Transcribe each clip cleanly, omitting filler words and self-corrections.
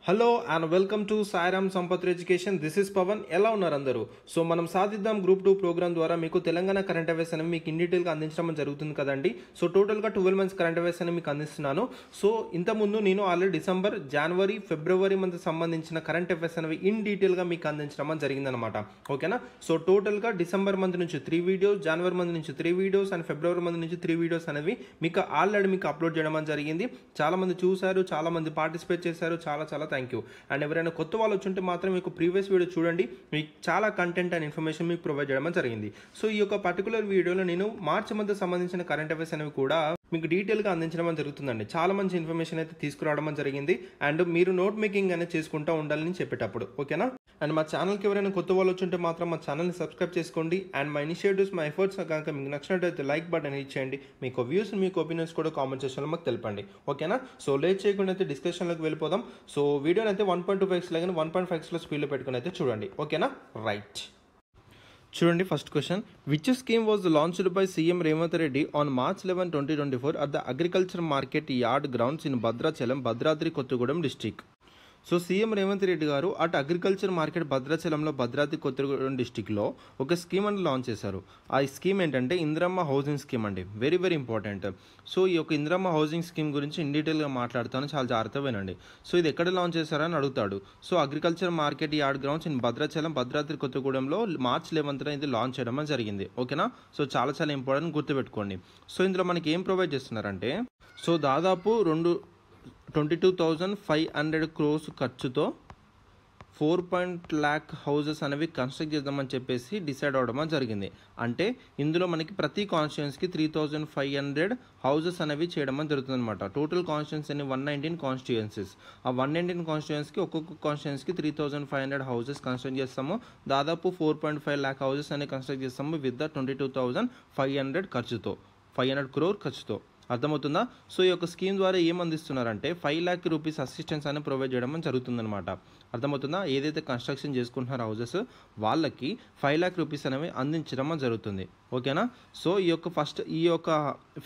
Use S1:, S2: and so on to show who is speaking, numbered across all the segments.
S1: Hello and welcome to Sairam Sampath education. This is Pavan. ఎలా ఉన్నారు అందరూ? సో మనం సాధిద్దాం గ్రూప్ 2 ప్రోగ్రామ్ ద్వారా మీకు తెలంగాణ కరెంట్ అఫైర్స్ అనేవి మీకు ఇన్ డీటెయిల్గా అందించడం జరుగుతుంది కదండి. సో టోటల్గా 12 మంత్స్ కరెంట్ అఫైర్స్ అనేవి మీకు అందిస్తున్నాను. సో ఇంతకుముందు నేను ఆల్రెడీ డిసెంబర్, జనవరి, ఫిబ్రవరి మంత్ సంబంధించిన కరెంట్ అఫైర్స్ అనేవి ఇన్ డీటెయిల్గా మీకు అందించడం జరిగిందనమాట. ఓకేనా? సో టోటల్గా డిసెంబర్ మంత్ నుంచి 3 వీడియోస్, జనవరి మంత్ నుంచి 3 వీడియోస్ అండ్ ఫిబ్రవరి మంత్ నుంచి 3 వీడియోస్ అనేవి మీకు ఆల్రెడీ మీకు అప్లోడ్ చేయడం జరిగింది. చాలా మంది చూశారు, చాలా మంది పార్టిసిపేట్ చేశారు. చాలా థ్యాంక్ యూ. అండ్ ఎవరైనా కొత్త వాళ్ళు వచ్చుంటే మాత్రం మీకు ప్రీవియస్ వీడియో చూడండి, మీకు చాలా కంటెంట్ అండ్ ఇన్ఫర్మేషన్ మీకు ప్రొవైడ్ చేయడం జరిగింది. సో ఈ యొక్క పర్టికులర్ వీడియోలో నేను మార్చి మంత్ సంబంధించిన కరెంట్ అఫైర్స్ అనేవి కూడా మీకు డీటెయిల్గా అందించడం జరుగుతుందండి. చాలా మంచి ఇన్ఫర్మేషన్ అయితే తీసుకురావడం జరిగింది. అండ్ మీరు నోట్ మేకింగ్ అనేది చేసుకుంటూ ఉండాలని చెప్పేటప్పుడు, ఓకేనా? అండ్ మా ఛానల్కి ఎవరైనా కొత్త వాళ్ళు వచ్చుంటే మాత్రం మా ఛానల్ని సబ్స్క్రైబ్ చేసుకోండి. అండ్ మా ఇనిషియేటివ్స్, మా ఎఫర్ట్స్ కనుక మీకు నచ్చినట్టయితే లైక్ బటన్ ఇచ్చేయండి. మీకు వ్యూస్, మీకు ఒపీనియన్స్ కూడా కామెంట్ సెక్షన్లో మాకు తెలపండి, ఓకేనా? సో లేట్ చేయకుండా అయితే డిస్కషన్లోకి వెళ్ళిపోదాం. సో వీడియోని అయితే 1.25x లాగా 1.5xలో స్పీడ్లో పెట్టుకుని అయితే చూడండి, ఓకేనా? రైట్, చూడండి. First question, which scheme was launched by CM Revanth Reddy on March 11, 2024 at the agriculture market yard grounds in Bhadrachalam, Bhadradri Kothagudem district. So CM Revanth Reddy గారు అటు అగ్రికల్చర్ మార్కెట్ భద్రాచలంలో, భద్రాద్రి కొత్తగూడెం డిస్టిక్లో ఒక స్కీమ్ అని లాంచ్ చేశారు. ఆ స్కీమ్ ఏంటంటే ఇందిరమ్మ హౌసింగ్ స్కీమ్ అండి. Very important. సో ఈ యొక్క ఇందిరమ్మ హౌసింగ్ స్కీమ్ గురించి ఇన్ డీటెయిల్గా మాట్లాడతాను, చాలా జాగ్రత్తగా వినండి. సో ఇది ఎక్కడ లాంచ్ చేశారని అడుగుతాడు. So agriculture market yard grounds in Bhadrachalam, Bhadradri కొత్తగూడెంలో March 11న ఇది లాంచ్ చేయడం జరిగింది, ఓకేనా? సో చాలా ఇంపార్టెంట్, గుర్తుపెట్టుకోండి. సో ఇందులో మనకి ఏం ప్రొవైడ్ చేస్తున్నారంటే, సో దాదాపు 22,500 crores ఖర్చుతో 4 lakh హౌసెస్ అనేవి కన్స్ట్రక్ట్ చేద్దామని చెప్పేసి డిసైడ్ అవడం జరిగింది. అంటే ఇందులో మనకి ప్రతి కాన్స్టిట్యుయెన్సీకి 3,500 హౌసెస్ అనేవి చేయడం జరుగుతుంది అనమాట. Total constituency 119 constituencies. ఆ 119 కాన్స్టిట్యుయెన్సీకి ఒక్కొక్క కాన్స్టిట్యుయెన్సీకి 3,500 హౌసెస్ కన్స్ట్రక్ట్ చేస్తాము. దాదాపు 4.5 lakh హౌసెస్ అనేవి కన్స్ట్రక్ట్ చేస్తాము విత్ ద 22,500 ఖర్చుతో, 500 crore ఖర్చుతో. అర్థమవుతుందా? సో ఈ యొక్క స్కీమ్ ద్వారా ఏం అందిస్తున్నారంటే 5 lakh rupees అసిస్టెన్స్ అని ప్రొవైడ్ చేయడం జరుగుతుందన్నమాట. అర్థమవుతుందా? ఏదైతే కన్స్ట్రక్షన్ చేసుకుంటున్నారో హౌసెస్ వాళ్ళకి 5 lakh rupees అనేవి అందించడం జరుగుతుంది, ఓకేనా? సో ఈ యొక్క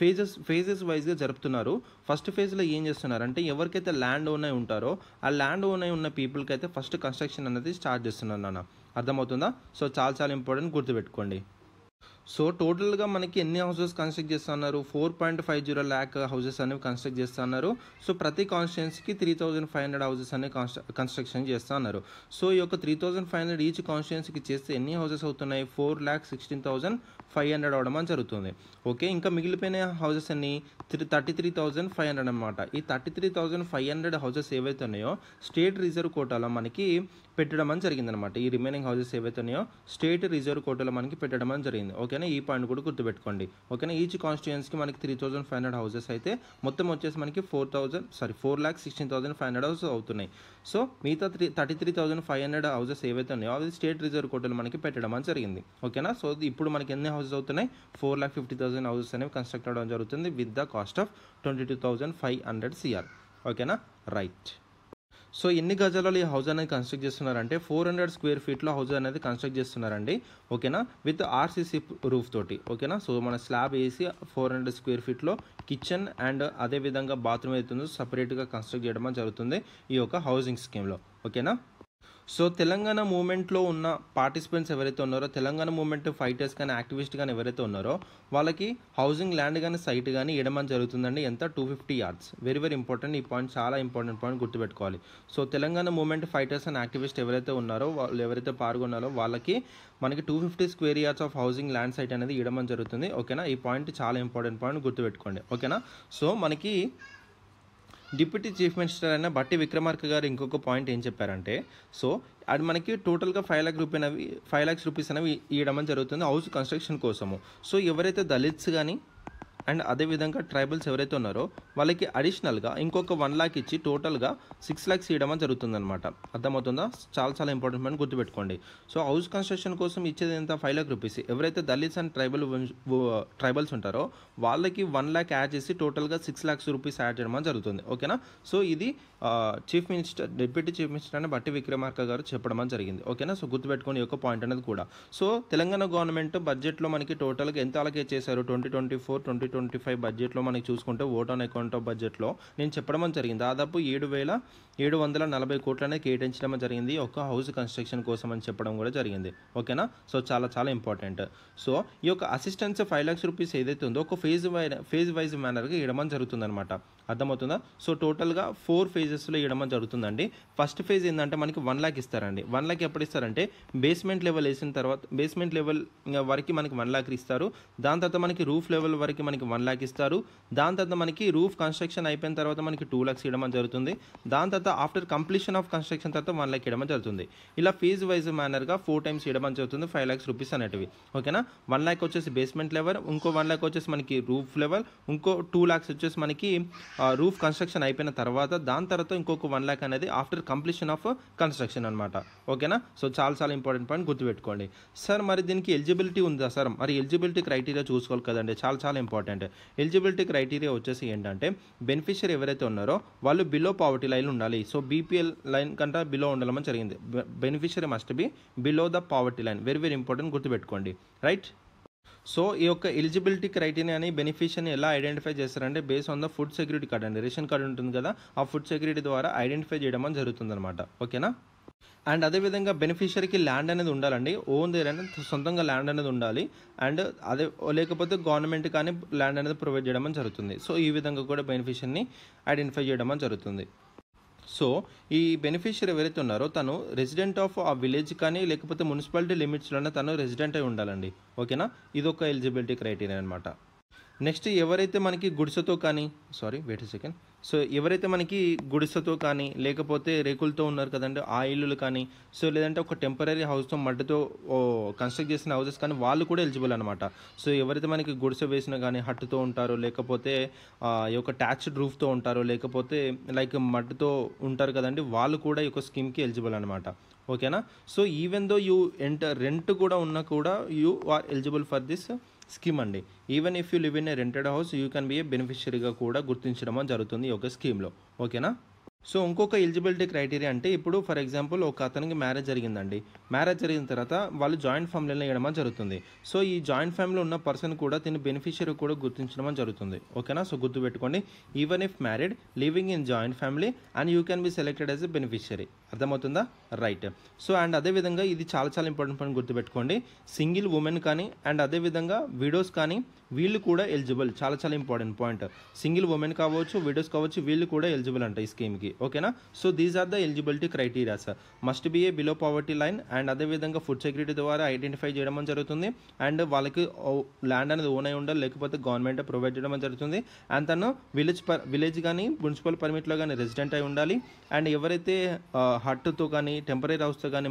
S1: ఫేజెస్ వైజ్గా జరుపుతున్నారు. ఫస్ట్ ఫేజ్లో ఏం చేస్తున్నారంటే ఎవరికైతే ల్యాండ్ ఓన్ అయి ఉంటారో ఆ ల్యాండ్ ఓన్ అయి ఉన్న పీపుల్కి అయితే ఫస్ట్ కన్స్ట్రక్షన్ అనేది స్టార్ట్ చేస్తున్నారు నాన్న. అర్థమవుతుందా? సో చాలా ఇంపార్టెంట్, గుర్తుపెట్టుకోండి. సో టోటల్గా మనకి ఎన్ని హౌసెస్ కన్స్ట్రక్ట్ చేస్తున్నారు? 4.50 lakh హౌసెస్ అనేవి కన్స్ట్రక్ట్ చేస్తున్నారు. సో ప్రతి కాన్స్టిట్యుయెన్సీకి 3,500 హౌసెస్ అనేవి కన్స్ట్రక్షన్ చేస్తున్నారు. సో ఈ యొక్క 3,500 ఈచ్ కాన్స్టిట్యుయెన్సీకి చేస్తే ఎన్ని హౌసెస్ అవుతున్నాయి? 4,16,500 అవడం జరుగుతుంది, ఓకే? ఇంకా మిగిలిపోయిన హౌసెస్ అన్ని 33,500 అనమాట. ఈ 33,500 హౌసెస్ ఏవైతే ఉన్నాయో స్టేట్ రిజర్వ్ కోటాలో మనకి పెట్టడం జరిగిందనమాట. ఈ రిమైనింగ్ హౌసెస్ ఏవైతే ఉన్నాయో స్టేట్ రిజర్వ్ కోటాలో మనకి పెట్టడం జరిగింది, ఓకేనా? ఈ పాయింట్ కూడా గుర్తుపెట్టుకోండి, ఓకేనా? ఈచ్ కాన్స్టిట్యుయెన్సీకి మనకి 3,500 హౌసెస్ అయితే మొత్తం వచ్చేసి మనకి 4,16,500 హౌసెస్ అవుతున్నాయి. సో మిగతా 33,500 హౌసెస్ ఏవైతే ఉన్నాయో అవి స్టేట్ రిజర్వ్ కోటాలో మనకి పెట్టడం జరిగింది, ఓకేనా? సో ఇప్పుడు మనకి ఎన్ని హౌసెస్ అవుతున్నాయి? 4,50,000 హౌసెస్ అనేవి కన్స్ట్రక్ట్ అవడం జరుగుతుంది with the cost of 22,500 CR, ఓకేనా? రైట్. సో ఎన్ని గజాలలో ఈ హౌస్ అనేది కన్స్ట్రక్ట్ చేస్తున్నారంటే 400 square feetలో హౌస్ అనేది కన్స్ట్రక్ట్ చేస్తున్నారండి, ఓకేనా? విత్ RCC రూఫ్ తోటి, ఓకేనా? సో మన స్లాబ్ వేసి 400 square feetలో కిచెన్ అండ్ అదేవిధంగా బాత్రూమ్ అవుతుందో సపరేట్గా కన్స్ట్రక్ట్ చేయడం జరుగుతుంది ఈ యొక్క హౌసింగ్ స్కీమ్లో, ఓకేనా? సో తెలంగాణ మూవ్మెంట్లో ఉన్న పార్టిసిపెంట్స్ ఎవరైతే ఉన్నారో, తెలంగాణ మూవ్మెంట్ ఫైటర్స్ కానీ యాక్టివిస్ట్ కానీ ఎవరైతే ఉన్నారో వాళ్ళకి హౌసింగ్ ల్యాండ్ కానీ సైట్ కానీ ఇవ్వడం జరుగుతుందండి. ఎంత? 250 yards. Very important. ఈ పాయింట్ చాలా ఇంపార్టెంట్ పాయింట్, గుర్తుపెట్టుకోవాలి. So Telangana movement fighters and activist ఎవరైతే ఉన్నారో వాళ్ళు ఎవరైతే పాల్గొన్నారో వాళ్ళకి మనకి 250 square yards of housing land site అనేది ఇవ్వడం జరుగుతుంది, ఓకేనా? ఈ పాయింట్ చాలా ఇంపార్టెంట్ పాయింట్, గుర్తుపెట్టుకోండి, ఓకేనా? సో మనకి డిప్యూటీ చీఫ్ మినిస్టర్ అయిన బట్టి విక్రమార్క గారు ఇంకొక పాయింట్ ఏం చెప్పారంటే, సో అది మనకి టోటల్గా 5 lakhs rupees అనేవి ఇవ్వడం జరుగుతుంది హౌస్ కన్స్ట్రక్షన్ కోసము. సో ఎవరైతే దళిత్స్ కానీ అండ్ అదేవిధంగా ట్రైబల్స్ ఎవరైతే ఉన్నారో వాళ్ళకి అడిషనల్గా ఇంకొక 1 lakh ఇచ్చి టోటల్గా 6 lakhs ఇవ్వడం జరుగుతుందన్నమాట. అర్థమవుతుందా? చాలా ఇంపార్టెంట్ పాయింట్, గుర్తుపెట్టుకోండి. సో హౌస్ కన్స్ట్రక్షన్ కోసం ఇచ్చేది ఎంత? 5 lakh rupees. ఎవరైతే దళిత్స్ అండ్ ట్రైబల్స్ ఉంటారో వాళ్ళకి 1 lakh యాడ్ చేసి టోటల్గా 6 lakhs rupees యాడ్ చేయడం జరుగుతుంది, ఓకేనా? సో ఇది డిప్యూటీ చీఫ్ మినిస్టర్ అని బట్టి విక్రమార్క గారు చెప్పడం జరిగింది, ఓకేనా? సో గుర్తుపెట్టుకోండి ఈ యొక్క పాయింట్ అనేది కూడా. సో తెలంగాణ గవర్నమెంట్ బడ్జెట్లో మనకి టోటల్గా ఎంత అలకేట్ చేశారు? 2024, 2025 బడ్జెట్లో మనకి చూసుకుంటే ఓట్ ఆన్ అకౌంట్ ఆఫ్ బడ్జెట్లో నేను చెప్పడం జరిగింది. దాదాపు 7,740 కోట్లనే కేటాయించడం జరిగింది ఒక హౌస్ కన్స్ట్రక్షన్ కోసం అని చెప్పడం కూడా జరిగింది. ఓకేనా. సో చాలా చాలా ఇంపార్టెంట్. సో ఈ యొక్క అసిస్టెన్స్ 5 lakhs రూపీస్ ఏదైతే ఉందో ఒక ఫేజ్ వైజ్ మేనర్గా ఇవ్వడం జరుగుతుందన్నమాట. అర్థమవుతుందా. సో టోటల్గా 4 phases ఇవ్వడం జరుగుతుందండి. ఫస్ట్ ఫేజ్ ఏంటంటే మనకి 1 lakh ఇస్తారండి. 1 lakh ఎప్పుడు ఇస్తారంటే బేస్మెంట్ లెవెల్ వేసిన తర్వాత బేస్మెంట్ లెవెల్ వరకు మనకి 1 lakh ఇస్తారు. దాని తర్వాత మనకి రూఫ్ లెవెల్ వరకు మనకి 1 lakh ఇస్తారు. దాని తర్వాత మనకి రూఫ్ కన్స్ట్రక్షన్ అయిపోయిన తర్వాత మనకి 2 lakhs ఇవ్వడం జరుగుతుంది. దాని తర్వాత ఆఫ్టర్ కంప్లీషన్ ఆఫ్ కన్స్ట్రక్షన్ తర్వాత 1 lakh ఇవ్వడం జరుగుతుంది. ఇలా ఫేజ్ వైజ్ మేనర్గా 4 times ఇవ్వడం జరుగుతుంది 5 lakhs రూపీస్ అనేటివి. ఓకేనా. 1 lakh వచ్చేసి బేస్మెంట్ లెవెల్, ఇంకో 1 lakh వచ్చేసి మనకి రూఫ్ లెవెల్, ఇంకో 2 lakhs వచ్చేసి మనకి రూఫ్ కన్స్ట్రక్షన్ అయిపోయిన తర్వాత, దాని తర్వాత ఇంకొక 1 lakh అనేది ఆఫ్టర్ కంప్లీషన్ ఆఫ్ కన్స్ట్రక్షన్ అనమాట. ఓకేనా. సో చాలా చాలా ఇంపార్టెంట్ పాయింట్ గుర్తుపెట్టుకోండి. సార్ మరి దీనికి ఎలిజిబిలిటీ ఉందా సార్? మరి ఎలిజిబిలిటీ క్రైటీరియా చూసుకోవాలి కదండి, చాలా చాలా ఇంపార్టెంట్. ఎలిజిబిలిటీ క్రైటీరియా వచ్చేసి ఏంటంటే బెనిఫిషియరీ ఎవరైతే ఉన్నారో వాళ్ళు బిలో పావర్టీ లైన్ ఉండాలి. సో బీపీఎల్ లైన్ కంటే బిలో ఉండాలని జరిగింది. Beneficiary must be below the poverty line. Very very important, గుర్తుపెట్టుకోండి. రైట్. సో ఈ యొక్క ఎలిజిబిలిటీ క్రైటీరియాని బెనిఫిషియర్ని ఎలా ఐడెంటిఫై చేస్తారంటే base on the food security card అండి. రేషన్ కార్డు ఉంటుంది కదా, ఆ ఫుడ్ సెక్యూరిటీ ద్వారా ఐడెంటిఫై చేయడం జరుగుతుందన్నమాట. ఓకేనా. అండ్ అదేవిధంగా బెనిఫిషియరీకి ల్యాండ్ అనేది ఉండాలండి. ఓన్ దేర్ అనేది సొంతంగా ల్యాండ్ అనేది ఉండాలి. అండ్ అదే లేకపోతే గవర్నమెంట్ కానీ ల్యాండ్ అనేది ప్రొవైడ్ చేయడం జరుగుతుంది. సో ఈ విధంగా కూడా బెనిఫిషియర్ని ఐడెంటిఫై చేయడం జరుగుతుంది. సో ఈ బెనిఫిషియరీ ఎవరైతే ఉన్నారో తను రెసిడెంట్ ఆఫ్ ఆ విలేజ్ కానీ లేకపోతే మున్సిపాలిటీ లిమిట్స్లోనే తను రెసిడెంట్ అయి ఉండాలండి. ఓకేనా. ఇదొక ఎలిజిబిలిటీ క్రైటీరియా అనమాట. నెక్స్ట్ ఎవరైతే మనకి గుడిసెతో కానీ సో ఎవరైతే మనకి గుడిసెతో కానీ లేకపోతే రేకులతో ఉన్నారు కదండి ఆ ఇల్లులు కానీ, సో లేదంటే ఒక టెంపరీ హౌస్తో మట్టితో కన్స్ట్రక్ట్ చేసిన హౌసెస్ కానీ వాళ్ళు కూడా ఎలిజిబుల్ అనమాట. సో ఎవరైతే మనకి గుడిసె వేసిన కానీ హట్టుతో ఉంటారో, లేకపోతే ఈ యొక్క ట్యాచ్డ్ రూఫ్తో ఉంటారో, లేకపోతే లైక్ మట్టితో ఉంటారు కదండి, వాళ్ళు కూడా ఈ యొక్క స్కీమ్కి ఎలిజిబుల్ అనమాట. ఓకేనా. So even though you rent కూడా ఉన్నా కూడా you are eligible for this scheme అండి. Even if you live in a rented house you can be a బెనిఫిషియరీగా కూడా గుర్తించడం జరుగుతుంది ఈ యొక్క స్కీమ్లో. ఓకేనా. సో ఇంకొక ఎలిజిబిలిటీ క్రైటీరియా అంటే ఇప్పుడు ఫర్ ఎగ్జాంపుల్ ఒక అతనికి మ్యారేజ్ జరిగిందండి. మ్యారేజ్ జరిగిన తర్వాత వాళ్ళు జాయింట్ ఫ్యామిలీలో వేయడం జరుగుతుంది. సో ఈ జాయింట్ ఫ్యామిలీలో ఉన్న పర్సన్ కూడా దీని బెనిఫిషియరీ కూడా గుర్తించడం జరుగుతుంది. ఓకేనా. సో గుర్తుపెట్టుకోండి, even if married living in joint family and you can be selected as a beneficiary. అర్థమవుతుందా. రైట్. సో అండ్ అదేవిధంగా ఇది చాలా చాలా ఇంపార్టెంట్ పాయింట్ గుర్తుపెట్టుకోండి. సింగిల్ ఉమెన్ కానీ అండ్ అదేవిధంగా విడోస్ కానీ వీళ్ళు కూడా ఎలిజిబుల్. చాలా చాలా ఇంపార్టెంట్ పాయింట్. సింగిల్ ఉమెన్ కావచ్చు, విడోస్ కావచ్చు, వీళ్ళు కూడా ఎలిజిబుల్ అంట ఈ స్కీమ్కి. ఓకేనా. So these are the eligibility criterias. Must be a below poverty line and అదేవిధంగా ఫుడ్ సెక్యూరిటీ ద్వారా ఐడెంటిఫై చేయడం జరుగుతుంది. అండ్ వాళ్ళకి ల్యాండ్ అనేది ఓన్ అయి ఉండాలి, లేకపోతే గవర్నమెంట్ ప్రొవైడ్ చేయడం జరుగుతుంది. అండ్ తను విలేజ్ కానీ మున్సిపల్ పర్మిట్లో కానీ రెసిడెంట్ అయి ఉండాలి. అండ్ ఎవరైతే హట్టుతో కానీ టెంపరీ హౌస్తో కానీ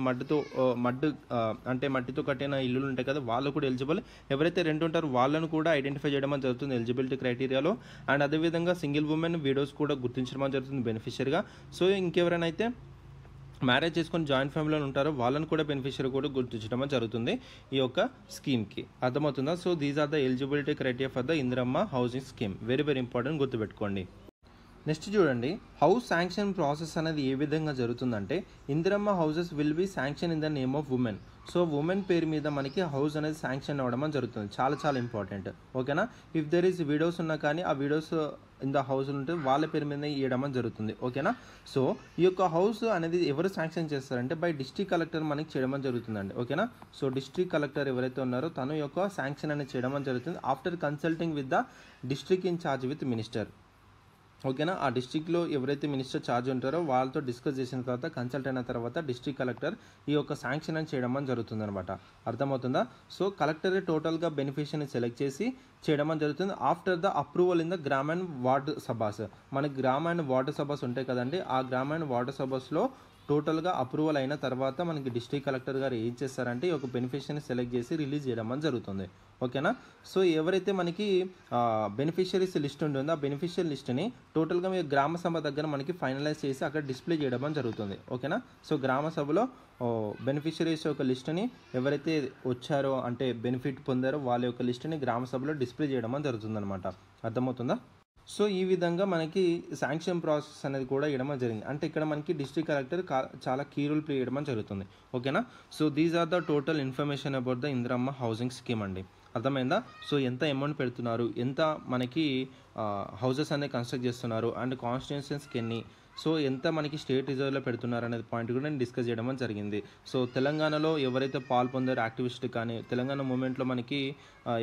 S1: మట్టితో కట్టిన ఇల్లులు ఉంటాయి కదా వాళ్ళు కూడా ఎలిజిబుల్. ఎవరైతే రెంట్ ఉంటారో వాళ్ళను కూడా ఐడెంటిఫై చేయడం జరుగుతుంది ఎలిజిబిలిటీ క్రైటీరియాలో. అండ్ అదేవిధంగా సింగిల్ ఉమెన్ విడోస్ కూడా గుర్తించడం జరుగుతుంది బెనిఫిషియరీగా. సో ఇంకెవరైనా అయితే మ్యారేజ్ చేసుకొని జాయింట్ ఫ్యామిలీలో ఉంటారో వాళ్ళని కూడా బెనిఫిషియరీ కూడా గుర్తించడం జరుగుతుంది ఈ యొక్క స్కీమ్కి. అర్థమవుతుందా. So these are the eligibility criteria for the Indiramma housing scheme. Very very important, గుర్తుపెట్టుకోండి. నెక్స్ట్ చూడండి, హౌస్ శాంక్షన్ ప్రాసెస్ అనేది ఏ విధంగా జరుగుతుందంటే Indiramma houses will be sanction in the name of women. So women పేరు మీద మనకి హౌస్ అనేది శాంక్షన్ అవ్వడం జరుగుతుంది. చాలా చాలా ఇంపార్టెంట్. ఓకేనా. ఇఫ్ దెర్ ఈస్ విడోస్ ఉన్నా కానీ ఆ విడోస్ ఇన్ ద హౌస్ ఉంటే వాళ్ళ పేరు మీద ఇవ్వడం జరుగుతుంది. ఓకేనా. సో ఈ యొక్క హౌస్ అనేది ఎవరు శాంక్షన్ చేస్తారంటే బై డిస్ట్రిక్ట్ కలెక్టర్ మనకి చేయడం జరుగుతుందండి. ఓకేనా. సో డిస్ట్రిక్ట్ కలెక్టర్ ఎవరైతే ఉన్నారో తను యొక్క శాంక్షన్ అనేది చేయడం జరుగుతుంది after consulting with the district in charge with minister. ఓకేనా. ఆ డిస్ట్రిక్ట్లో ఎవరైతే మినిస్టర్ ఛార్జ్ ఉంటారో వాళ్ళతో డిస్కస్ చేసిన తర్వాత కన్సల్ట్ అయిన తర్వాత డిస్ట్రిక్ట్ కలెక్టర్ ఈ యొక్క శాంక్షన్ అని చేయడం జరుగుతుంది అనమాట. అర్థమవుతుందా. సో కలెక్టరే టోటల్గా బెనిఫిషియర్ని సెలెక్ట్ చేసి చేయడం జరుగుతుంది after the approval in the gram and ward sabhas. మనకి గ్రామ్ అండ్ వార్డు సభాస్ ఉంటాయి కదండి, ఆ గ్రామ్ అండ్ వార్డు సభాస్లో టోటల్గా అప్రూవల్ అయిన తర్వాత మనకి డిస్ట్రిక్ట్ కలెక్టర్ గారు ఏం చేస్తారంటే ఒక బెనిఫిషియర్ని సెలెక్ట్ చేసి రిలీజ్ చేయడం జరుగుతుంది. ఓకేనా. సో ఎవరైతే మనకి బెనిఫిషియరీస్ లిస్ట్ ఉంటుందో ఆ బెనిఫిషియరీ లిస్ట్ని టోటల్గా మీ గ్రామ సభ దగ్గర మనకి ఫైనలైజ్ చేసి అక్కడ డిస్ప్లే చేయడం జరుగుతుంది. ఓకేనా. సో గ్రామ సభలో బెనిఫిషరీస్ యొక్క లిస్ట్ని ఎవరైతే వచ్చారో అంటే బెనిఫిట్ పొందారో వాళ్ళ యొక్క లిస్ట్ని గ్రామ సభలో డిస్ప్లే చేయడం జరుగుతుంది అనమాట. అర్థమవుతుందా. సో ఈ విధంగా మనకి శాంక్షన్ ప్రాసెస్ అనేది కూడా ఇవ్వడం జరిగింది. అంటే ఇక్కడ మనకి డిస్ట్రిక్ట్ కలెక్టర్ చాలా కీ రోల్ ప్లే చేయడం జరుగుతుంది. ఓకేనా. So these are the total information about the Indiramma housing scheme అండి. అర్థమైందా? సో ఎంత అమౌంట్ పెడుతున్నారు, ఎంత మనకి హౌసెస్ అనేది కన్స్ట్రక్ట్ చేస్తున్నారు, అండ్ కాన్స్టిట్యున్సీస్కి ఎన్ని, సో ఎంత మనకి స్టేట్ రిజర్వ్లో పెడుతున్నారు అనేది పాయింట్ కూడా నేను డిస్కస్ చేయడం అని జరిగింది. సో తెలంగాణలో ఎవరైతే పాల్పొందారో యాక్టివిస్ట్ కానీ తెలంగాణ మూమెంట్లో మనకి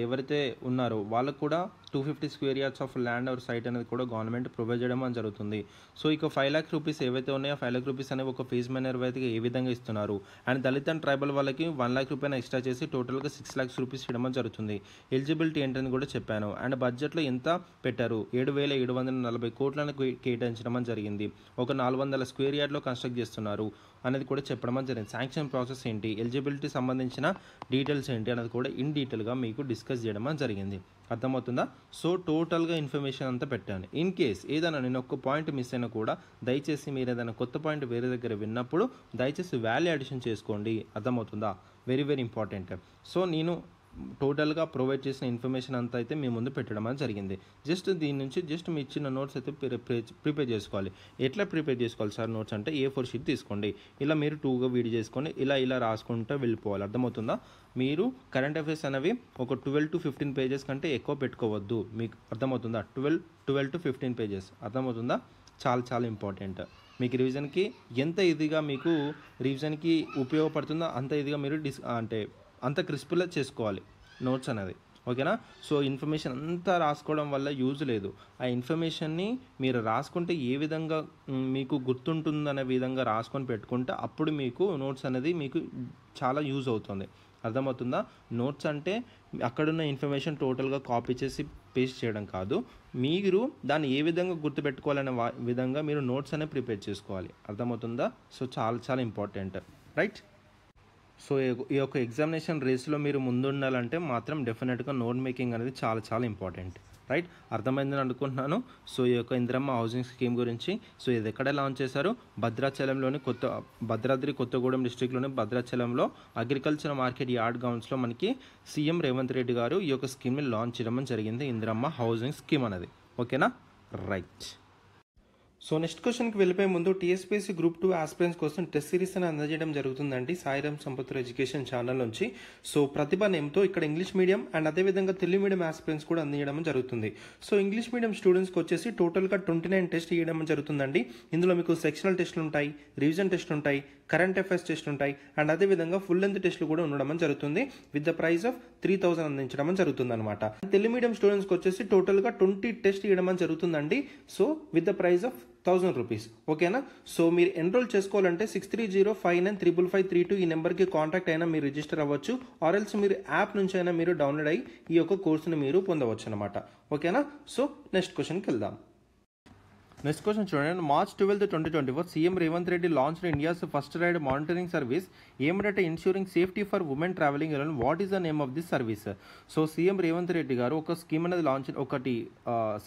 S1: ఎవరైతే ఉన్నారో వాళ్ళకు కూడా 250 square yards of land or site అనేది కూడా గవర్నమెంట్ ప్రొవైడ్ చేయడం అని జరుగుతుంది. సో ఇక 5 లాక్ రూపీస్ ఏవైతే ఉన్నాయో 5 లాక్ రూపీస్ అనేవి ఒక ఫీజ్ మేనర్వైతే ఏ విధంగా ఇస్తున్నారు, అండ్ దళిత్ అండ్ ట్రైబల్ వాళ్ళకి 1 లాక్ రూపాయలు ఎక్స్ట్రా చేసి టోటల్గా 6 lakhs రూపీస్ ఇవ్వడం అని జరుగుతుంది. ఎలిజిబిలిటీ ఏంటని కూడా చెప్పాను. అండ్ బడ్జెట్లో ఎంత పెట్టారు, 7,740 కోట్లను కేటాయించడం అని జరిగింది. ఒక 400 స్క్వేర్ యార్డ్లో కన్స్ట్రక్ట్ చేస్తున్నారు అనేది కూడా చెప్పడం అని జరిగింది. శాంక్షన్ ప్రాసెస్ ఏంటి, ఎలిజిబిలిటీ సంబంధించిన డీటెయిల్స్ ఏంటి అనేది కూడా ఇన్ డీటెయిల్గా మీకు డిస్కస్ చేయడం అని జరిగింది. అర్థమవుతుందా? సో టోటల్గా ఇన్ఫర్మేషన్ అంతా పెట్టాను. ఇన్ కేస్ ఏదైనా నేను ఒక్క పాయింట్ మిస్ అయినా కూడా దయచేసి మీరు ఏదైనా కొత్త పాయింట్ వేరే దగ్గర విన్నప్పుడు దయచేసి వాల్యూ అడిషన్ చేసుకోండి. అర్థమవుతుందా? Very very important. సో నేను టోటల్గా ప్రొవైడ్ చేసిన ఇన్ఫర్మేషన్ అంతా అయితే మీ ముందు పెట్టడం అని జరిగింది. జస్ట్ దీని నుంచి జస్ట్ మీ ఇచ్చిన నోట్స్ అయితే ప్రిపేర్ చేసుకోవాలి. ఎట్లా ప్రిపేర్ చేసుకోవాలి సార్ నోట్స్ అంటే A4 షీట్ తీసుకోండి, ఇలా మీరు 2గా వీడి చేసుకొని ఇలా రాసుకుంటూ వెళ్ళిపోవాలి. అర్థమవుతుందా? మీరు కరెంట్ అఫైర్స్ అనేవి ఒక 12 to 15 పేజెస్ కంటే ఎక్కువ పెట్టుకోవద్దు. మీకు అర్థమవుతుందా? 12 to 15 పేజెస్. అర్థమవుతుందా? చాలా చాలా ఇంపార్టెంట్. మీకు రివిజన్కి ఎంత ఇదిగా మీకు రివిజన్కి ఉపయోగపడుతుందో అంత ఇదిగా మీరు అంత క్రిస్ప్గా చేసుకోవాలి నోట్స్ అనేది. ఓకేనా? సో ఇన్ఫర్మేషన్ అంతా రాసుకోవడం వల్ల యూజ్ లేదు. ఆ ఇన్ఫర్మేషన్ని మీరు రాసుకుంటే ఏ విధంగా మీకు గుర్తుంటుందనే విధంగా రాసుకొని పెట్టుకుంటే అప్పుడు మీకు నోట్స్ అనేది మీకు చాలా యూజ్ అవుతుంది. అర్థమవుతుందా? నోట్స్ అంటే అక్కడున్న ఇన్ఫర్మేషన్ టోటల్గా కాపీ చేసి పేస్ట్ చేయడం కాదు, మీరు దాన్ని ఏ విధంగా గుర్తుపెట్టుకోవాలనే విధంగా మీరు నోట్స్ అనేవి ప్రిపేర్ చేసుకోవాలి. అర్థమవుతుందా? సో చాలా చాలా ఇంపార్టెంట్, రైట్? సో ఈ యొక్క ఎగ్జామినేషన్ రేస్లో మీరు ముందుండాలంటే మాత్రం డెఫినెట్గా నోట్ మేకింగ్ అనేది చాలా చాలా ఇంపార్టెంట్, రైట్? అర్థమైందని అనుకుంటున్నాను. సో ఈ యొక్క ఇందిరమ్మ హౌసింగ్ స్కీమ్ గురించి, సో ఇది ఎక్కడ లాంచ్ చేశారు, భద్రాచలంలోని భద్రాద్రి కొత్తగూడెం డిస్ట్రిక్ట్లోని భద్రాచలంలో అగ్రికల్చర్ మార్కెట్ యార్డ్ గ్రౌండ్స్లో మనకి సీఎం రేవంత్ రెడ్డి గారు ఈ యొక్క స్కీమ్ని లాంచ్ చేయడం జరిగింది, ఇందిరమ్మ హౌసింగ్ స్కీమ్ అనేది. ఓకేనా? రైట్. సో నెక్స్ట్ క్వశ్చన్కి వెళ్ళిపోయే ముందు టీఎస్పీఎస్సీ గ్రూప్ 2 ఆస్పిరెంట్స్ కోసం టెస్ట్ సిరీస్ అని అందజేయడం జరుగుతుందండి సాయిరామ్ సంపత్ ఎడ్యుకేషన్ ఛానల్ నుంచి. సో ప్రతిభ నేమ్తో ఇక్కడ ఇంగ్లీష్ మీడియం అండ్ అదేవిధంగా తెలుగు మీడియం ఆస్పిరెంట్స్ కూడా అందించడం జరుగుతుంది. సో ఇంగ్లీష్ మీడియం స్టూడెంట్స్కి వచ్చేసి టోటల్గా 29 టెస్ట్ ఇవ్వడం జరుగుతుందండి. ఇందులో మీకు సెక్షనల్ టెస్టులు ఉంటాయి, రివిజన్ టెస్టులు ఉంటాయి, కరెంట్ అఫైర్స్ టెస్ట్ ఉంటాయి, అండ్ అదేవిధంగా ఫుల్ లెంత్ టెస్టులు కూడా ఉండడం జరుగుతుంది. విత్ ద ప్రైస్ ఆఫ్ 3,000 అందించడం జరుగుతుంది అనమాట. తెలుగు మీడియం స్టూడెంట్స్కి వచ్చేసి టోటల్గా 20 టెస్ట్ ఇవ్వడం జరుగుతుందండి. So with the price of 1,000 rupees. ఓకేనా? సో మీరు ఎన్రోల్ చేసుకోవాలంటే 6305955532 ఈ నెంబర్కి కాంటాక్ట్ అయినా మీరు రిజిస్టర్ అవ్వచ్చు, ఆర్ఎల్స్ మీరు యాప్ నుంచి అయినా మీరు డౌన్లోడ్ అయ్యి ఈ యొక్క కోర్సును మీరు పొందవచ్చు అనమాట. ఓకేనా? సో నెక్స్ట్ క్వశ్చన్కి వెళ్దాం. నెక్స్ట్ క్వశ్చన్ చూడండి. March 12, 2024 CM Revanth Reddy launched India's first ride monitoring service aimed at ensuring safety for women traveling alone. What is the name of this service? So CM Revanth Reddy గారు ఒక స్కీమ్ అనేది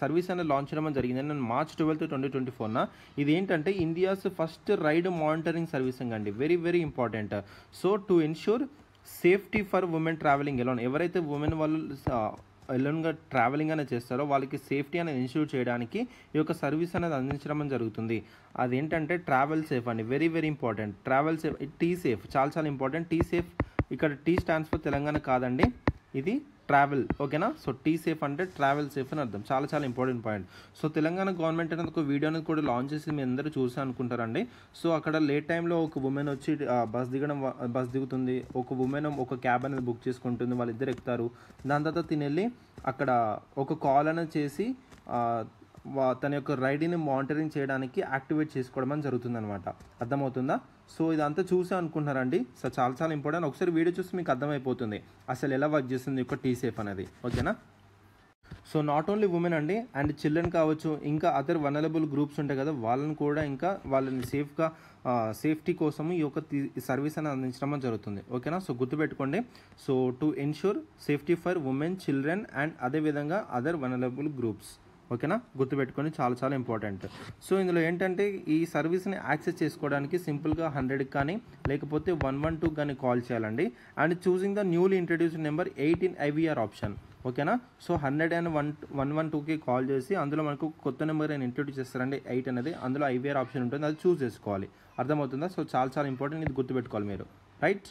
S1: సర్వీస్ అనేది launch చేయడం జరిగింది March 12, 2024. ఇది ఏంటంటే India's first ride monitoring servicing అండి. Very very important. So to ensure safety for women travelling alone, ఎవరైతే ఉమెన్ వాళ్ళు ఎలోన్గా ట్రావెలింగ్ అనేది చేస్తారో వాళ్ళకి సేఫ్టీ అనేది ఇన్ష్యూర్ చేయడానికి ఈ యొక్క సర్వీస్ అనేది అందించడం జరుగుతుంది. అదేంటంటే ట్రావెల్ సేఫ్ అండి. Very very important. Travel safe, T safe చాలా చాలా ఇంపార్టెంట్. టీ సేఫ్ ఇక్కడ టీ స్టాండ్స్ ఫర్ తెలంగాణ కాదండి, ఇది ట్రావెల్. ఓకేనా? సో టీ సేఫ్ అంటే ట్రావెల్ సేఫ్ అని అర్థం. చాలా చాలా important point. So Telangana government అనేది ఒక వీడియో అనేది కూడా లాంచ్ చేసి మీ అందరూ చూసి అనుకుంటారండి. సో అక్కడ లేట్ టైంలో ఒక ఉమెన్ వచ్చి బస్ దిగుతుంది, ఒక ఉమెన్ ఒక క్యాబ్ అనేది బుక్ చేసుకుంటుంది, వాళ్ళిద్దరు ఎక్కుతారు. దాని తర్వాత తినెళ్ళి అక్కడ ఒక కాల్ అనేది చేసి తన యొక్క రైడ్ని మానిటరింగ్ చేయడానికి యాక్టివేట్ చేసుకోవడం అని జరుగుతుంది అనమాట. అర్థమవుతుందా? సో ఇదంతా చూసే అనుకుంటున్నారండి. సో చాలా చాలా ఇంపార్టెంట్. ఒకసారి వీడియో చూసి మీకు అర్థమైపోతుంది అసలు ఎలా వర్క్ చేస్తుంది యొక్క టీ సేఫ్ అనేది. ఓకేనా? సో నాట్ ఓన్లీ ఉమెన్ అండి, అండ్ చిల్డ్రన్ కావచ్చు, ఇంకా అదర్ వనరబుల్ గ్రూప్స్ ఉంటాయి కదా, వాళ్ళని కూడా ఇంకా వాళ్ళని సేఫ్టీ కోసము ఈ యొక్క సర్వీస్ అనేది అందించడం జరుగుతుంది. ఓకేనా? సో గుర్తుపెట్టుకోండి. So to ensure safety for women, children and అదేవిధంగా అదర్ వనరబుల్ గ్రూప్స్. ఓకేనా? గుర్తుపెట్టుకొని చాలా చాలా ఇంపార్టెంట్. సో ఇందులో ఏంటంటే ఈ సర్వీస్ని యాక్సెస్ చేసుకోవడానికి సింపుల్గా 100కి కానీ లేకపోతే 112 కానీ కాల్ చేయాలండి. And choosing the newly introduced number 8 in IVR option. ఓకేనా? సో 100 and 112కి కాల్ చేసి అందులో మనకు కొత్త నెంబర్ అని ఇంట్రడ్యూస్ చేస్తారండి 8 అనేది, అందులో IVR ఆప్షన్ ఉంటుంది, అది చూస్ చేసుకోవాలి. అర్థమవుతుందా? సో చాలా చాలా ఇంపార్టెంట్, ఇది గుర్తుపెట్టుకోవాలి మీరు, రైట్?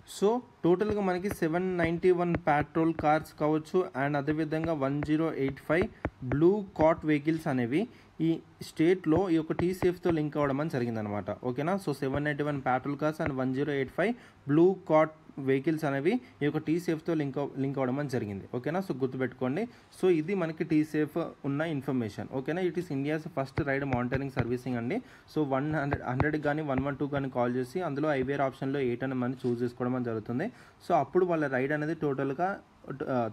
S1: సో టోటల్గా మనకి 791 పెట్రోల్ కార్స్ కావచ్చు అండ్ అదేవిధంగా 1085 బ్లూ కాట్ వెహికల్స్ అనేవి ఈ స్టేట్లో ఈ యొక్క టీసీఎఫ్తో లింక్ అవ్వడం అని జరిగిందనమాట. ఓకేనా. So 791 petrol cars and 1085 blue colt vehicles అనేవి ఈ యొక్క టీసీఎఫ్తో లింక్ అవ్వడం అని జరిగింది. ఓకేనా. సో గుర్తుపెట్టుకోండి. సో ఇది మనకి టీసీఎఫ్ ఉన్న ఇన్ఫర్మేషన్. ఓకేనా. It is India's first ride monitoring servicing అండి. సో 100 కానీ 112 కానీ కాల్ చేసి అందులో ఐవేర్ ఆప్షన్లో 8 అని మనం చూస్ చేసుకోవడం అని జరుగుతుంది. సో అప్పుడు వాళ్ళ రైడ్ అనేది టోటల్గా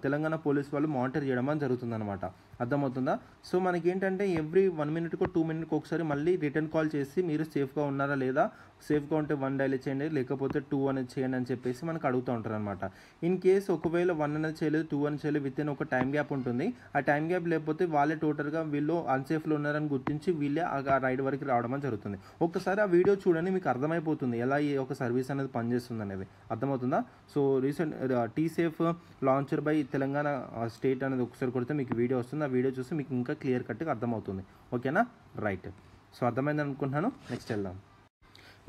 S1: తెలంగాణ పోలీస్ వాళ్ళు మానిటర్ చేయడం అని జరుగుతుంది అనమాట. అర్థమవుతుందా. సో మనకి ఏంటంటే ఎవ్రీ 1 మినిట్కో 2 మినిట్కి ఒకసారి మళ్ళీ రిటర్న్ కాల్ చేసి మీరు సేఫ్గా ఉన్నారా లేదా, సేఫ్గా ఉంటే 1 డైల్ చేయండి లేకపోతే 2 అనేది చేయండి అని చెప్పేసి మనకు అడుగుతూ ఉంటారు అనమాట. ఇన్ కేస్ ఒకవేళ 1 అనేది చేయలేదు 2 అని చేయలేదు విత్ ఇన్ ఒక టైం గ్యాప్ ఉంటుంది. ఆ టైం గ్యాప్ లేకపోతే వాళ్ళే టోటల్గా వీళ్ళు అన్సేఫ్లో ఉన్నారని గుర్తించి వీళ్ళే ఆ రైడ్ వరకు రావడం అని జరుగుతుంది. ఒక్కసారి ఆ వీడియో చూడండి, మీకు అర్థమైపోతుంది ఎలా ఈ ఒక సర్వీస్ అనేది పనిచేస్తుంది అనేది. అర్థమవుతుందా. So recent T Safe launcher by Telangana state అనేది ఒకసారి కొడితే మీకు వీడియో వస్తుంది. ఆ వీడియో చూసి మీకు ఇంకా క్లియర్ కట్గా అర్థమవుతుంది. ఓకేనా. రైట్. సో అర్థమైంది అనుకుంటున్నాను. నెక్స్ట్ వెళ్దాం.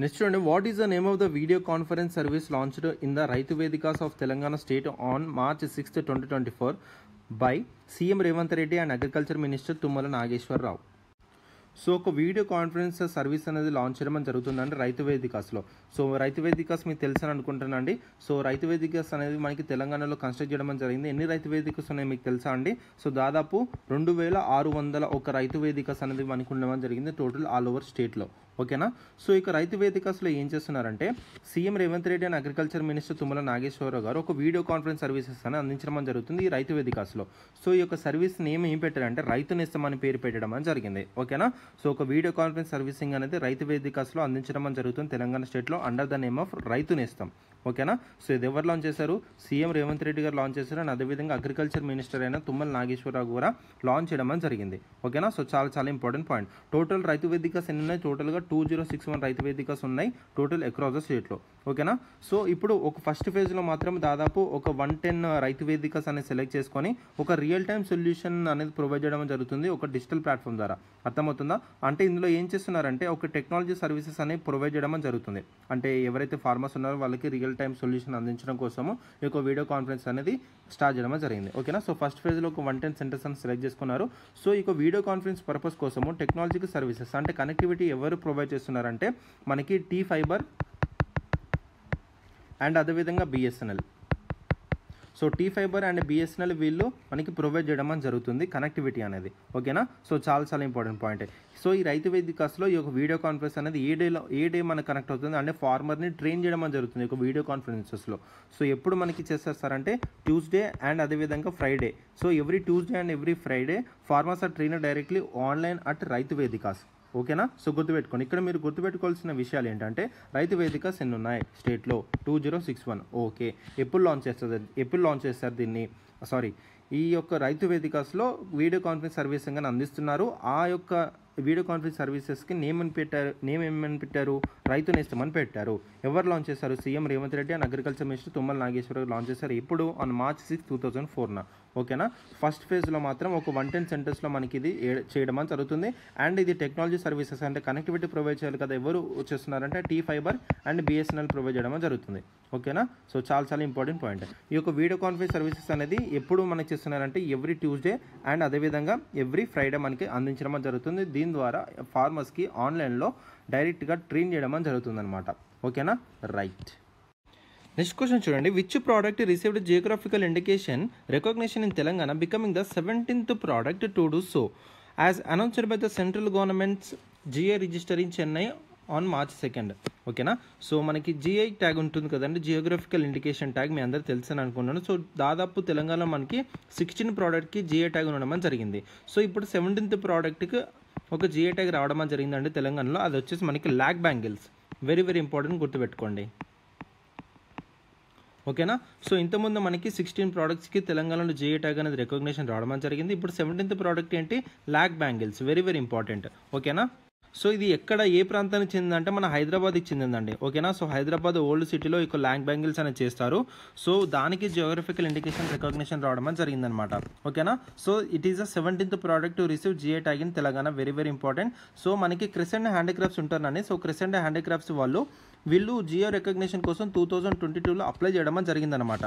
S1: నెక్స్ట్ చూడండి, what is the name of the video conference service launched in the Rythu Vedikas of Telangana state on March 6, 2024 by CM Revanth Reddy and agriculture minister Tummala Nageswararao. So ఒక వీడియో కాన్ఫరెన్స్ సర్వీస్ అనేది లాంచ్ చేయడం జరుగుతుందండి రైతు వేదికాస్లో. సో రైతు వేదికాస్ మీకు తెలుసు అని అనుకుంటున్నానండి. సో రైతు వేదికాస్ అనేది మనకి తెలంగాణలో కన్స్ట్రక్ట్ చేయడం జరిగింది. ఎన్ని రైతు వేదికాస్ ఉన్నాయి మీకు తెలుసా అండి. సో దాదాపు 2601 రైతు వేదికాస్ అనేది మనకు ఉండడం జరిగింది టోటల్ ఆల్ ఓవర్ స్టేట్లో. ఓకేనా. సో ఇక రైతు వేదికాస్లో ఏం చేస్తున్నారంటే CM Revanth Reddy and agriculture minister Tummala Nageswara Rao గారు ఒక వీడియో కాన్ఫరెన్స్ సర్వీసెస్ అని అందించడం జరుగుతుంది ఈ రైతు వేదికాస్లో. సో ఈ యొక్క సర్వీస్ నేమ్ ఏం పెట్టారంటే రైతు నేస్తం అని పేరు పెట్టడం అని జరిగింది. ఓకేనా. సో ఒక వీడియో కాన్ఫరెన్స్ సర్వీసింగ్ అనేది రైతు వేదికాస్లో అందించడం జరుగుతుంది తెలంగాణ స్టేట్లో అండర్ ద నేమ్ ఆఫ్ రైతు నేస్తం. ఓకేనా. సో ఇది ఎవరు లాంచ్ చేశారు, సీఎం రేవంత్ రెడ్డి గారు లాంచ్ చేశారు అండ్ అదేవిధంగా అగ్రికల్చర్ మినిస్టర్ అయిన తుమ్మల నాగేశ్వరరావు కూడా లాంచ్ చేయడం జరిగింది. ఓకేనా. సో చాలా ఇంపార్టెంట్ పాయింట్. టోటల్ రైతు వేదికాస్ ఎన్ని ఉన్నాయి, టోటల్గా 2061 రైతు వేదికాస్ ఉన్నాయి టోటల్ అక్రాస్ ద స్టేట్లో. ఓకేనా. సో ఇప్పుడు ఒక ఫస్ట్ ఫేజ్లో మాత్రం దాదాపు ఒక 110 రైతు వేదికాస్ అనేది సెలెక్ట్ చేసుకొని ఒక రియల్ టైమ్ సొల్యూషన్ అనేది ప్రొవైడ్ చేయడం జరుగుతుంది ఒక డిజిటల్ ప్లాట్ఫామ్ ద్వారా. అర్థమవుతుందా. అంటే ఇందులో ఏం చేస్తున్నారంటే ఒక టెక్నాలజీ సర్వీసెస్ అనేవి ప్రొవైడ్ చేయడం జరుగుతుంది. అంటే ఎవరైతే ఫార్మర్స్ ఉన్నారో వాళ్ళకి రియల్ టైమ్ సొల్యూషన్ అందించడం కోసము ఈ యొక్క వీడియో కాన్ఫరెన్స్ అనేది స్టార్ట్ చేయడం జరిగింది. ఓకేనా. సో ఫస్ట్ ఫేజ్లో ఒక 110 సెంటర్స్ అని సెలెక్ట్ చేసుకున్నారు. సో ఈ వీడియో కాన్ఫరెన్స్ పర్పస్ కోసము టెక్నాలజీకి సర్వీసెస్ అంటే కనెక్టివిటీ ఎవరు ప్రొవైడ్ చేస్తున్నారంటే మనకి టీ ఫైబర్ అండ్ అదేవిధంగా BSNL. So T fiber and BSNL వీళ్ళు మనకి ప్రొవైడ్ చేయడం జరుగుతుంది కనెక్టివిటీ అనేది. ఓకేనా. సో చాలా ఇంపార్టెంట్ పాయింట్. సో ఈ రైతు వేదికాస్లో ఈ యొక్క వీడియో కాన్ఫరెన్స్ అనేది ఏ డే మనకు కనెక్ట్ అవుతుంది అంటే ఫార్మర్ని ట్రైన్ చేయడం జరుగుతుంది ఒక వీడియో కాన్ఫరెన్సెస్లో. సో ఎప్పుడు మనకి చేస్తారు ట్యూస్డే అండ్ అదేవిధంగా Friday. So every Tuesday and every Friday farmers are trainer directly online at రైతు వేదికాస్. ఓకేనా. సో గుర్తుపెట్టుకోండి. ఇక్కడ మీరు గుర్తుపెట్టుకోవాల్సిన విషయాలు ఏంటంటే రైతు వేదికాస్ ఎన్ని ఉన్నాయి స్టేట్లో 2061. ఓకే. ఎప్పుడు లాంచ్ చేస్తారు దీన్ని, ఈ యొక్క రైతు వేదికాస్లో వీడియో కాన్ఫరెన్స్ సర్వీసింగ్ అని అందిస్తున్నారు. ఆ యొక్క వీడియో కాన్ఫరెన్స్ సర్వీసెస్కి నేమ్ ఏమని పెట్టారు, రైతు నేస్తం అని పెట్టారు. ఎవరు లాంచ్ చేశారు, CM Revanth Reddy and agriculture minister Tummala Nageswara Rao launch చేశారు. ఇప్పుడు ఆన్ March 6, 2004. ఓకేనా. ఫస్ట్ ఫేజ్లో మాత్రం ఒక 110 సెంటర్స్లో మనకి ఇది చేయడం జరుగుతుంది. అండ్ ఇది టెక్నాలజీ సర్వీసెస్ అంటే కనెక్టివిటీ ప్రొవైడ్ చేయాలి కదా, ఎవరు చేస్తున్నారంటే T fiber and BSNL provide చేయడం జరుగుతుంది. ఓకేనా. సో చాలా ఇంపార్టెంట్ పాయింట్. ఈ యొక్క వీడియో కాన్ఫరెన్స్ సర్వీసెస్ అనేది ఎప్పుడు మనకి చేస్తున్నారంటే ఎవ్రీ ట్యూస్డే అండ్ అదేవిధంగా ఎవ్రీ ఫ్రైడే మనకి అందించడం జరుగుతుంది. దీని ద్వారా ఫార్మర్స్కి ఆన్లైన్లో డైరెక్ట్గా ట్రైన్ చేయడం జరుగుతుందన్నమాట. ఓకేనా. రైట్. నెక్స్ట్ క్వశ్చన్ చూడండి, which product received geographical indication recognition in Telangana becoming the 17th product to do so as announced by the central governments GI register in Chennai on March 2. ఓకేనా. సో మనకి జిఐ ట్యాగ్ ఉంటుంది కదండి, geographical indication tag మీ అందరూ తెలుసు అని అనుకున్నాను. So దాదాపు తెలంగాణలో మనకి 16 ప్రోడక్ట్కి జిఐ ట్యాగ్ ఉండడం జరిగింది. సో ఇప్పుడు 17th ప్రోడక్ట్కి ఒక జిఐ ట్యాగ్ రావడం జరిగిందండి తెలంగాణలో. అది వచ్చేసి మనకి లాక్ బ్యాంగిల్స్. వెరీ ఇంపార్టెంట్, గుర్తుపెట్టుకోండి. ఓకేనా. సో ఇంతకుముందు మనకి 16 ప్రోడక్ట్స్కి తెలంగాణలో జిఐ ట్యాగ్ అనేది రికగ్నిషన్ రావడం జరిగింది. ఇప్పుడు 17th ప్రోడక్ట్ ఏంటి, లాక్ బ్యాంగిల్స్. Very important. ఓకేనా. సో ఇది ఏ ప్రాంతానికి చెందిందంటే మన హైదరాబాద్కి చెందిందండి. ఓకేనా. సో హైదరాబాద్ ఓల్డ్ సిటీలో ఇక లాక్ బ్యాంగిల్స్ అనేది చేస్తారు. సో దానికి జియోగ్రఫికల్ ఇండికేషన్ రికగ్నిషన్ రావడం జరిగిందనమాట. ఓకేనా. So it is the 17th product to receive GI tag in Telangana. Very important. So మనకి క్రిసెంట్ హ్యాండిక్రాఫ్ట్స్ ఉంటారని, సో క్రిసెంట్ హ్యాండిక్రాఫ్ట్స్ వాళ్ళు వీళ్ళు జియో రికగ్నిషన్ కోసం 2022లో అప్లై చేయడం జరిగిందనమాట.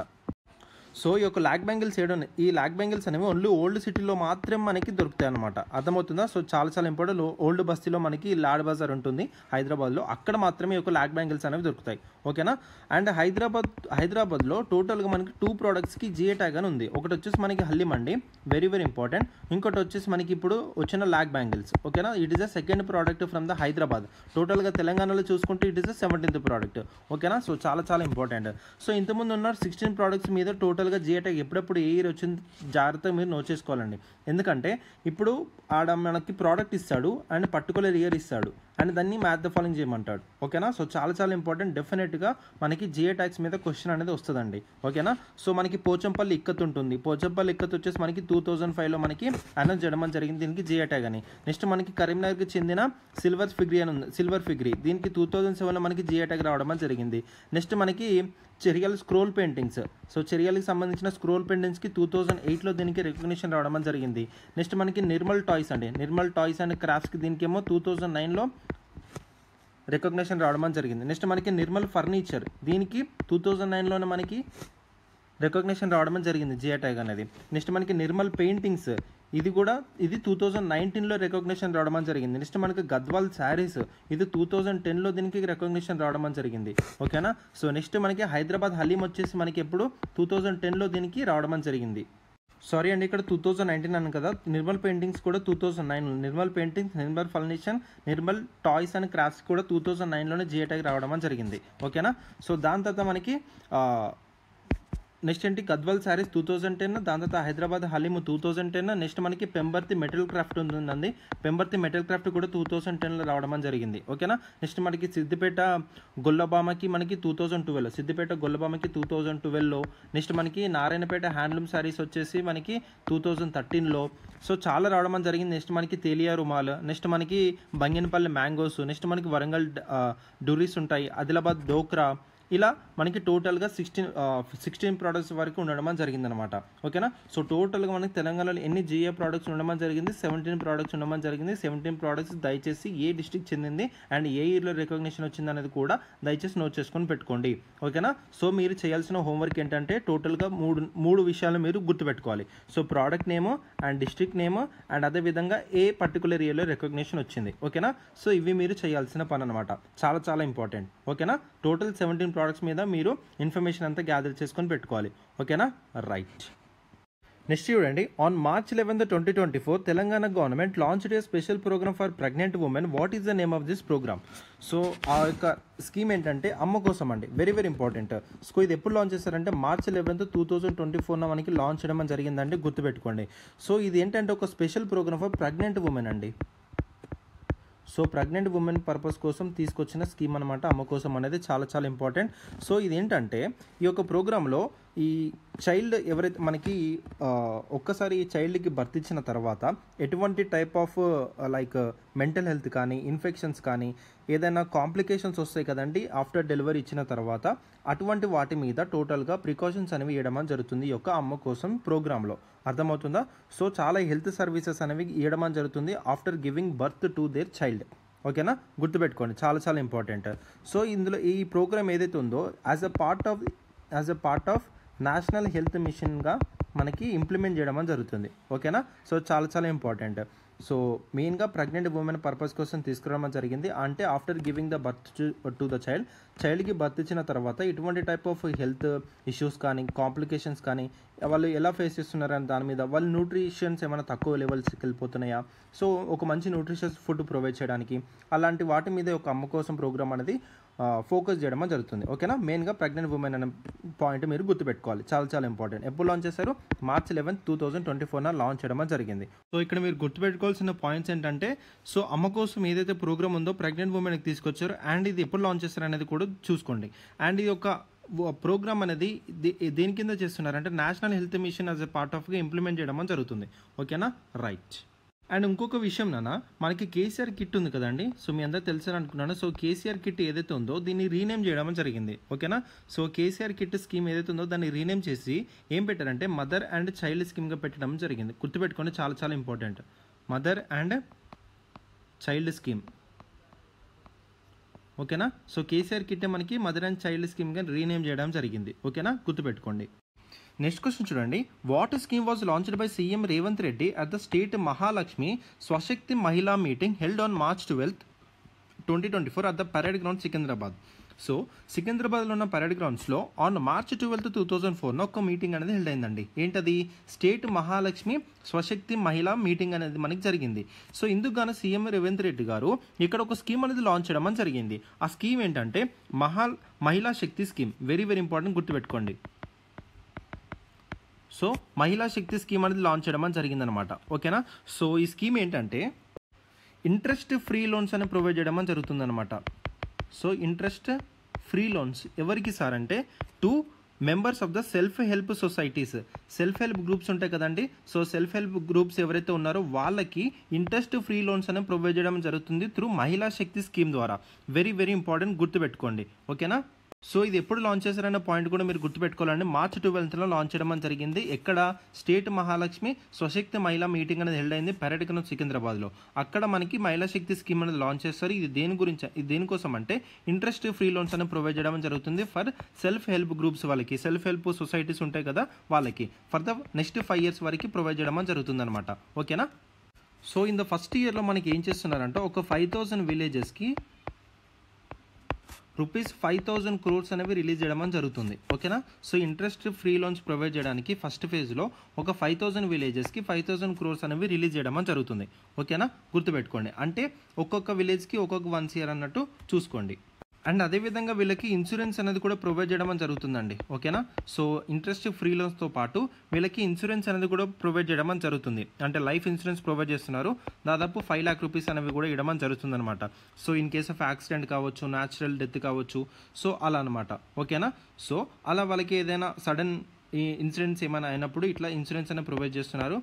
S1: సో ఈ యొక్క లాక్ బ్యాంగిల్స్ ఈ లాక్ బ్యాంగిల్స్ అనేవి ఓన్లీ ఓల్డ్ సిటీలో మాత్రం మనకి దొరుకుతాయి అనమాట. అర్థమవుతుందా? సో చాలా ఇంపార్టెంట్. ఓల్డ్ బస్తీలో మనకి లాడ్ బజార్ ఉంటుంది హైదరాబాద్లో, అక్కడ మాత్రమే ఈ యొక్క లాక్ బ్యాంగిల్స్ అనేవి దొరుకుతాయి. ఓకేనా? అండ్ హైదరాబాద్లో టోటల్గా మనకి 2 ప్రోడక్ట్స్కి జిఏ ట్యాగ్ అని ఉంది. ఒకటి వచ్చేసి మనకి హల్లీం అండి, వెరీ ఇంపార్టెంట్. ఇంకోటి వచ్చేసి మనకి ఇప్పుడు వచ్చిన లాక్ బ్యాంగిల్స్. ఓకేనా? It is the second product from the Hyderabad. టోటల్గా తెలంగాణలో చూసుకుంటే it is the 17th product. ఓకేనా? సో చాలా ఇంపార్టెంట్. సో ఇంతకుముందు ఉన్న 16 ప్రోడక్ట్స్ మీద టోటల్గా జిఏ ట్యాగ్ ఎప్పుడెప్పుడు ఏ ఇయర్ వచ్చింది జాగ్రత్తగా మీరు నోట్ చేసుకోవాలండి. ఎందుకంటే ఇప్పుడు ఆడ మనకి ప్రోడక్ట్ ఇస్తాడు అండ్ పర్టికులర్ ఇయర్ ఇస్తాడు అండ్ దాన్ని మ్యాచ్ ద ఫాలోయింగ్ చేయమంటాడు. ఓకేనా? సో చాలా ఇంపార్టెంట్. డెఫినెట్గా మనకి జిఏ ట్యాగ్స్ మీద క్వశ్చన్ అనేది వస్తుందండి. ఓకేనా? సో మనకి పోచంపల్లి ఇక్కత్ ఉంటుంది. పోచంపల్లి ఇక్కత్ వచ్చేసి మనకి 2005లో మనకి అనౌన్స్ చేయడం జరిగింది దీనికి జిఏ ట్యాగ్ అని. నెక్స్ట్ మనకి కరీంనగర్కి చెందిన సిల్వర్ ఫిగ్రీ అని ఉంది. సిల్వర్ ఫిగ్రీ దీనికి 2007లో మనకి జిఏ ట్యాగ్ రావడం జరిగింది. నెక్స్ట్ మనకి చెరియల్ స్క్రోల్ పెయింటింగ్స్. సో చెరియల్కి సంబంధించిన స్క్రోల్ పెయింటింగ్స్కి 2008లో దీనికి రికగ్నిషన్ రావడం జరిగింది. నెక్స్ట్ మనకి నిర్మల్ టాయ్స్ అండి, నిర్మల్ టాయ్స్ అండ్ క్రాఫ్ట్స్కి దీనికేమో 2009లో రికగ్నిషన్ రావడం జరిగింది. నెక్స్ట్ మనకి నిర్మల్ ఫర్నిచర్ దీనికి 2009లోనే మనకి రికగ్నిషన్ రావడం జరిగింది జిఏ ట్యాగ్ అనేది. నెక్స్ట్ మనకి నిర్మల్ పెయింటింగ్స్ ఇది 2019లో రికగ్నిషన్ రావడం జరిగింది. నెక్స్ట్ మనకి గద్వాల్ శారీస్ ఇది 2010లో దీనికి రికగ్నిషన్ రావడం జరిగింది. ఓకేనా? సో నెక్స్ట్ మనకి హైదరాబాద్ హలీం వచ్చేసి మనకి ఎప్పుడు 2010లో దీనికి రావడం జరిగింది. సారీ అండి, ఇక్కడ 2019 అన్నాను కదా. నిర్మల్ పెయింటింగ్స్ కూడా 2009, Nirmal paintings, Nirmal furniture, Nirmal toys and crafts కూడా 2009లోనే జిఏ ట్యాగ్ రావడం జరిగింది. ఓకేనా? సో దాని తర్వాత మనకి నెక్స్ట్ ఏంటి గద్వాల్ శారీస్ 2010, దాని తర్వాత హైదరాబాద్ హలీము 2010. నెక్స్ట్ మనకి పెంబర్తి మెటల్ క్రాఫ్ట్ ఉందండి, పెంబర్తి మెటల్ క్రాఫ్ట్ కూడా 2010లో రావడం జరిగింది. ఓకేనా? నెక్స్ట్ మనకి సిద్దిపేట గొల్లబామకి మనకి 2012, సిద్దిపేట గొల్లబామకి 2012లో. నెక్స్ట్ మనకి నారాయణపేట హ్యాండ్లూమ్ శారీస్ వచ్చేసి మనకి 2013లో. సో చాలా రావడం జరిగింది. నెక్స్ట్ మనకి తేలియా రుమాల్, నెక్స్ట్ మనకి బంగినపల్లి మ్యాంగోస్, నెక్స్ట్ మనకి వరంగల్ డురీస్ ఉంటాయి, ఆదిలాబాద్ డోక్రా, ఇలా మనకి టోటల్గా 16 ప్రోడక్ట్స్ వరకు ఉండడం జరిగిందనమాట. ఓకేనా? సో టోటల్గా మనకి తెలంగాణలో ఎన్ని జిఏ ప్రోడక్ట్స్ ఉండడం జరిగింది? 17 ప్రోడక్ట్స్ ఉండడం జరిగింది. 17 ప్రోడక్ట్స్ దయచేసి ఏ డిస్ట్రిక్ట్ చెందింది అండ్ ఏ ఇయర్లో రికగ్నిషన్ వచ్చింది అనేది కూడా దయచేసి నోట్ చేసుకొని పెట్టుకోండి. ఓకేనా? సో మీరు చేయాల్సిన హోంవర్క్ ఏంటంటే టోటల్గా మూడు విషయాలు మీరు గుర్తుపెట్టుకోవాలి. So product name and district name and అదేవిధంగా ఏ పర్టికులర్ ఇయర్లో రికగ్నిషన్ వచ్చింది. ఓకేనా? సో ఇవి మీరు చేయాల్సిన పని అనమాట. చాలా ఇంపార్టెంట్. ఓకేనా? టోటల్ 17 ప్రోడక్ట్స్ మీద మీరు ఇన్ఫర్మేషన్ అంతా గ్యాదర్ చేసుకొని పెట్టుకోవాలి. ఓకేనా? రైట్. నెక్స్ట్ చూడండి, on March 11, 2024 Telangana government launched a special program for pregnant women. What is the name of this program? So ఆ యొక్క స్కీమ్ ఏంటంటే అమ్మ కోసం అండి, వెరీ ఇంపార్టెంట్. సో ఇది ఎప్పుడు లాంచ్ చేస్తారంటే March 11, 2024 మనకి లాంచ్ చేయడం జరిగిందండి, గుర్తుపెట్టుకోండి. సో ఇది ఏంటంటే ఒక special program for pregnant women అండి. సో ప్రెగ్నెంట్ ఉమెన్ పర్పస్ కోసం తీసుకొచ్చిన స్కీమ్ అనమాట, అమ్మ కోసం అనేది చాలా ఇంపార్టెంట్. సో ఇదేంటంటే ఈ యొక్క ప్రోగ్రాంలో ఈ చైల్డ్ ఎవరైతే మనకి ఒక్కసారి ఈ చైల్డ్కి బర్త్ ఇచ్చిన తర్వాత ఎటువంటి type of like mental health కానీ ఇన్ఫెక్షన్స్ కానీ ఏదైనా కాంప్లికేషన్స్ వస్తాయి కదండి ఆఫ్టర్ డెలివరీ ఇచ్చిన తర్వాత, అటువంటి వాటి మీద టోటల్గా ప్రికాషన్స్ అనేవి ఇవ్వడం జరుగుతుంది ఈ యొక్క అమ్మ కోసం ప్రోగ్రాంలో. అర్థమవుతుందా? సో చాలా హెల్త్ సర్వీసెస్ అనేవి ఇవ్వడం జరుగుతుంది after giving birth to their child. ఓకేనా? గుర్తుపెట్టుకోండి, చాలా ఇంపార్టెంట్. సో ఇందులో ఈ ప్రోగ్రామ్ ఏదైతే ఉందో as a part of national health మిషన్గా మనకి ఇంప్లిమెంట్ చేయడం జరుగుతుంది. ఓకేనా? సో చాలా ఇంపార్టెంట్. సో మెయిన్గా ప్రెగ్నెంట్ ఉమెన్ పర్పస్ కోసం తీసుకురావడం జరిగింది. అంటే after giving the birth to the చైల్డ్కి బర్త్ ఇచ్చిన తర్వాత ఇటువంటి టైప్ ఆఫ్ హెల్త్ ఇష్యూస్ కానీ కాంప్లికేషన్స్ కానీ వాళ్ళు ఎలా ఫేస్ చేస్తున్నారని దాని మీద, వాళ్ళు న్యూట్రిషన్స్ ఏమైనా తక్కువ లెవెల్స్కి వెళ్ళిపోతున్నాయా, సో ఒక మంచి న్యూట్రిషియస్ ఫుడ్ ప్రొవైడ్ చేయడానికి అలాంటి వాటి మీద ఒక అమ్మ కోసం ప్రోగ్రామ్ అనేది ఫోకస్ చేయడం జరుగుతుంది. ఓకేనా? మెయిన్గా ప్రెగ్నెంట్ ఉమెన్ అనే పాయింట్ మీరు గుర్తుపెట్టుకోవాలి, చాలా ఇంపార్టెంట్. ఎప్పుడు లాంచ్ చేశారు? March 11, 2024 లాంచ్ చేయడం జరిగింది. సో ఇక్కడ మీరు గుర్తుపెట్టుకోవాల్సిన పాయింట్స్ ఏంటంటే, సో అమ్మ కోసం ఏదైతే ప్రోగ్రామ్ ఉందో ప్రెగ్నెంట్ ఉమెన్కి తీసుకొచ్చారో అండ్ ఇది ఎప్పుడు లాంచ్ చేస్తారు అనేది కూడా చూసుకోండి. అండ్ ఈ యొక్క ప్రోగ్రామ్ అనేది దేని కింద చేస్తున్నారంటే national health mission as a part ఆఫ్గా ఇంప్లిమెంట్ చేయడం జరుగుతుంది. ఓకేనా? రైట్. అండ్ ఇంకొక విషయం నాన్న, మనకి కేసీఆర్ కిట్ ఉంది కదండి, సో మీ అందరూ తెలుసని అనుకున్నాను. సో కేసీఆర్ కిట్ ఏదైతే ఉందో దీన్ని రీనేమ్ చేయడం జరిగింది. ఓకేనా? సో కేసీఆర్ కిట్ స్కీమ్ ఏదైతే ఉందో దాన్ని రీనేమ్ చేసి ఏం పెట్టారంటే మదర్ అండ్ చైల్డ్ స్కీమ్గా పెట్టడం జరిగింది. గుర్తుపెట్టుకోండి, చాలా important. Mother and child scheme. ఓకేనా. సో కేసీఆర్ కిట్టే మనకి మదర్ అండ్ చైల్డ్ స్కీమ్గా రీనేమ్ చేయడం జరిగింది. ఓకేనా, గుర్తుపెట్టుకోండి. నెక్స్ట్ క్వశ్చన్ చూడండి. What scheme was launched by CM Revanth Reddy at the state Mahalakshmi Swashakti Mahila meeting held on March 12, 2024 at the parade ground Secunderabad. So సికింద్రాబాద్లో ఉన్న పరేడ్ గ్రౌండ్స్లో ఆన్ March 12, 2004 ఒక మీటింగ్ అనేది హెల్డ్ అయిందండి. ఏంటది? స్టేట్ మహాలక్ష్మి స్వశక్తి మహిళా మీటింగ్ అనేది మనకి జరిగింది. సో ఇందుకు గాను సీఎం రేవంత్ రెడ్డి గారు ఇక్కడ ఒక స్కీమ్ అనేది లాంచ్ చేయడం అని జరిగింది. ఆ స్కీమ్ ఏంటంటే మహిళా శక్తి స్కీమ్. వెరీ వెరీ ఇంపార్టెంట్, గుర్తుపెట్టుకోండి. సో మహిళా శక్తి స్కీమ్ అనేది లాంచ్ చేయడం అని జరిగిందనమాట. ఓకేనా. సో ఈ స్కీమ్ ఏంటంటే ఇంట్రెస్ట్ ఫ్రీ లోన్స్ అని ప్రొవైడ్ చేయడం అని జరుగుతుందనమాట. సో ఇంట్రెస్ట్ ఫ్రీ లోన్స్ ఎవరికి సార్ అంటే to members of the self help societies. Self help groups ఉంటాయి కదండి. సో సెల్ఫ్ హెల్ప్ గ్రూప్స్ ఎవరైతే ఉన్నారో వాళ్ళకి ఇంట్రెస్ట్ ఫ్రీ లోన్స్ అనేది ప్రొవైడ్ చేయడం జరుగుతుంది త్రూ మహిళా శక్తి స్కీమ్ ద్వారా. వెరీ వెరీ ఇంపార్టెంట్, గుర్తుపెట్టుకోండి. ఓకేనా. సో ఇది ఎప్పుడు లాంచ్ చేశారన్న పాయింట్ కూడా మీరు గుర్తుపెట్టుకోవాలండి. March 12 లాంచ్ చేయడం అని జరిగింది. ఎక్కడ? స్టేట్ మహాలక్ష్మి స్వశక్తి మహిళా మీటింగ్ అనేది హెల్డ్ అయింది పరేడ్ గ్రౌండ్ సికింద్రాబాద్లో. అక్కడ మనకి మహిళా శక్తి స్కీమ్ అనేది లాంచ్ చేస్తారు. ఇది దేని గురించి, ఇది దేనికోసం అంటే ఇంట్రెస్ట్ ఫ్రీ లోన్స్ అనేది ప్రొవైడ్ చేయడం జరుగుతుంది ఫర్ సెల్ఫ్ హెల్ప్ గ్రూప్స్ వాళ్ళకి, సెల్ఫ్ హెల్ప్ సొసైటీస్ ఉంటాయి కదా వాళ్ళకి, ఫర్ ద నెక్స్ట్ 5 years వరకు ప్రొవైడ్ చేయడం జరుగుతుంది అనమాట. ఓకేనా. సో ఇన్ ద ఫస్ట్ ఇయర్లో మనకి ఏం చేస్తున్నారంటే ఒక 5,000 విలేజెస్కి ₹5,000 crores అనేవి రిలీజ్ చేయడం జరుగుతుంది. ఓకేనా. So interest free loans provide చేయడానికి ఫస్ట్ ఫేజ్లో ఒక 5,000 విలేజెస్కి 5,000 crores అనేవి రిలీజ్ చేయడం జరుగుతుంది. ఓకేనా, గుర్తుపెట్టుకోండి. అంటే ఒక్కొక్క విలేజ్కి ఒక్కొక్క 1 year అన్నట్టు చూసుకోండి. అండ్ అదేవిధంగా వీళ్ళకి ఇన్సూరెన్స్ అనేది కూడా ప్రొవైడ్ చేయడం జరుగుతుందండి. ఓకేనా. సో ఇంట్రెస్ట్ ఫ్రీ లోన్స్తో పాటు వీళ్ళకి ఇన్సూరెన్స్ అనేది కూడా ప్రొవైడ్ చేయడం జరుగుతుంది. అంటే లైఫ్ ఇన్సూరెన్స్ ప్రొవైడ్ చేస్తున్నారు. దాదాపు 5 lakh rupees అనేవి కూడా ఇవ్వడం జరుగుతుంది అనమాట. So in case of accident కావచ్చు, న్యాచురల్ డెత్ కావచ్చు, సో అలా అనమాట. ఓకేనా. సో అలా వాళ్ళకి ఏదైనా సడన్ ఈ ఇన్సూరెన్స్ ఏమైనా అయినప్పుడు ఇట్లా ఇన్సూరెన్స్ అనేది ప్రొవైడ్ చేస్తున్నారు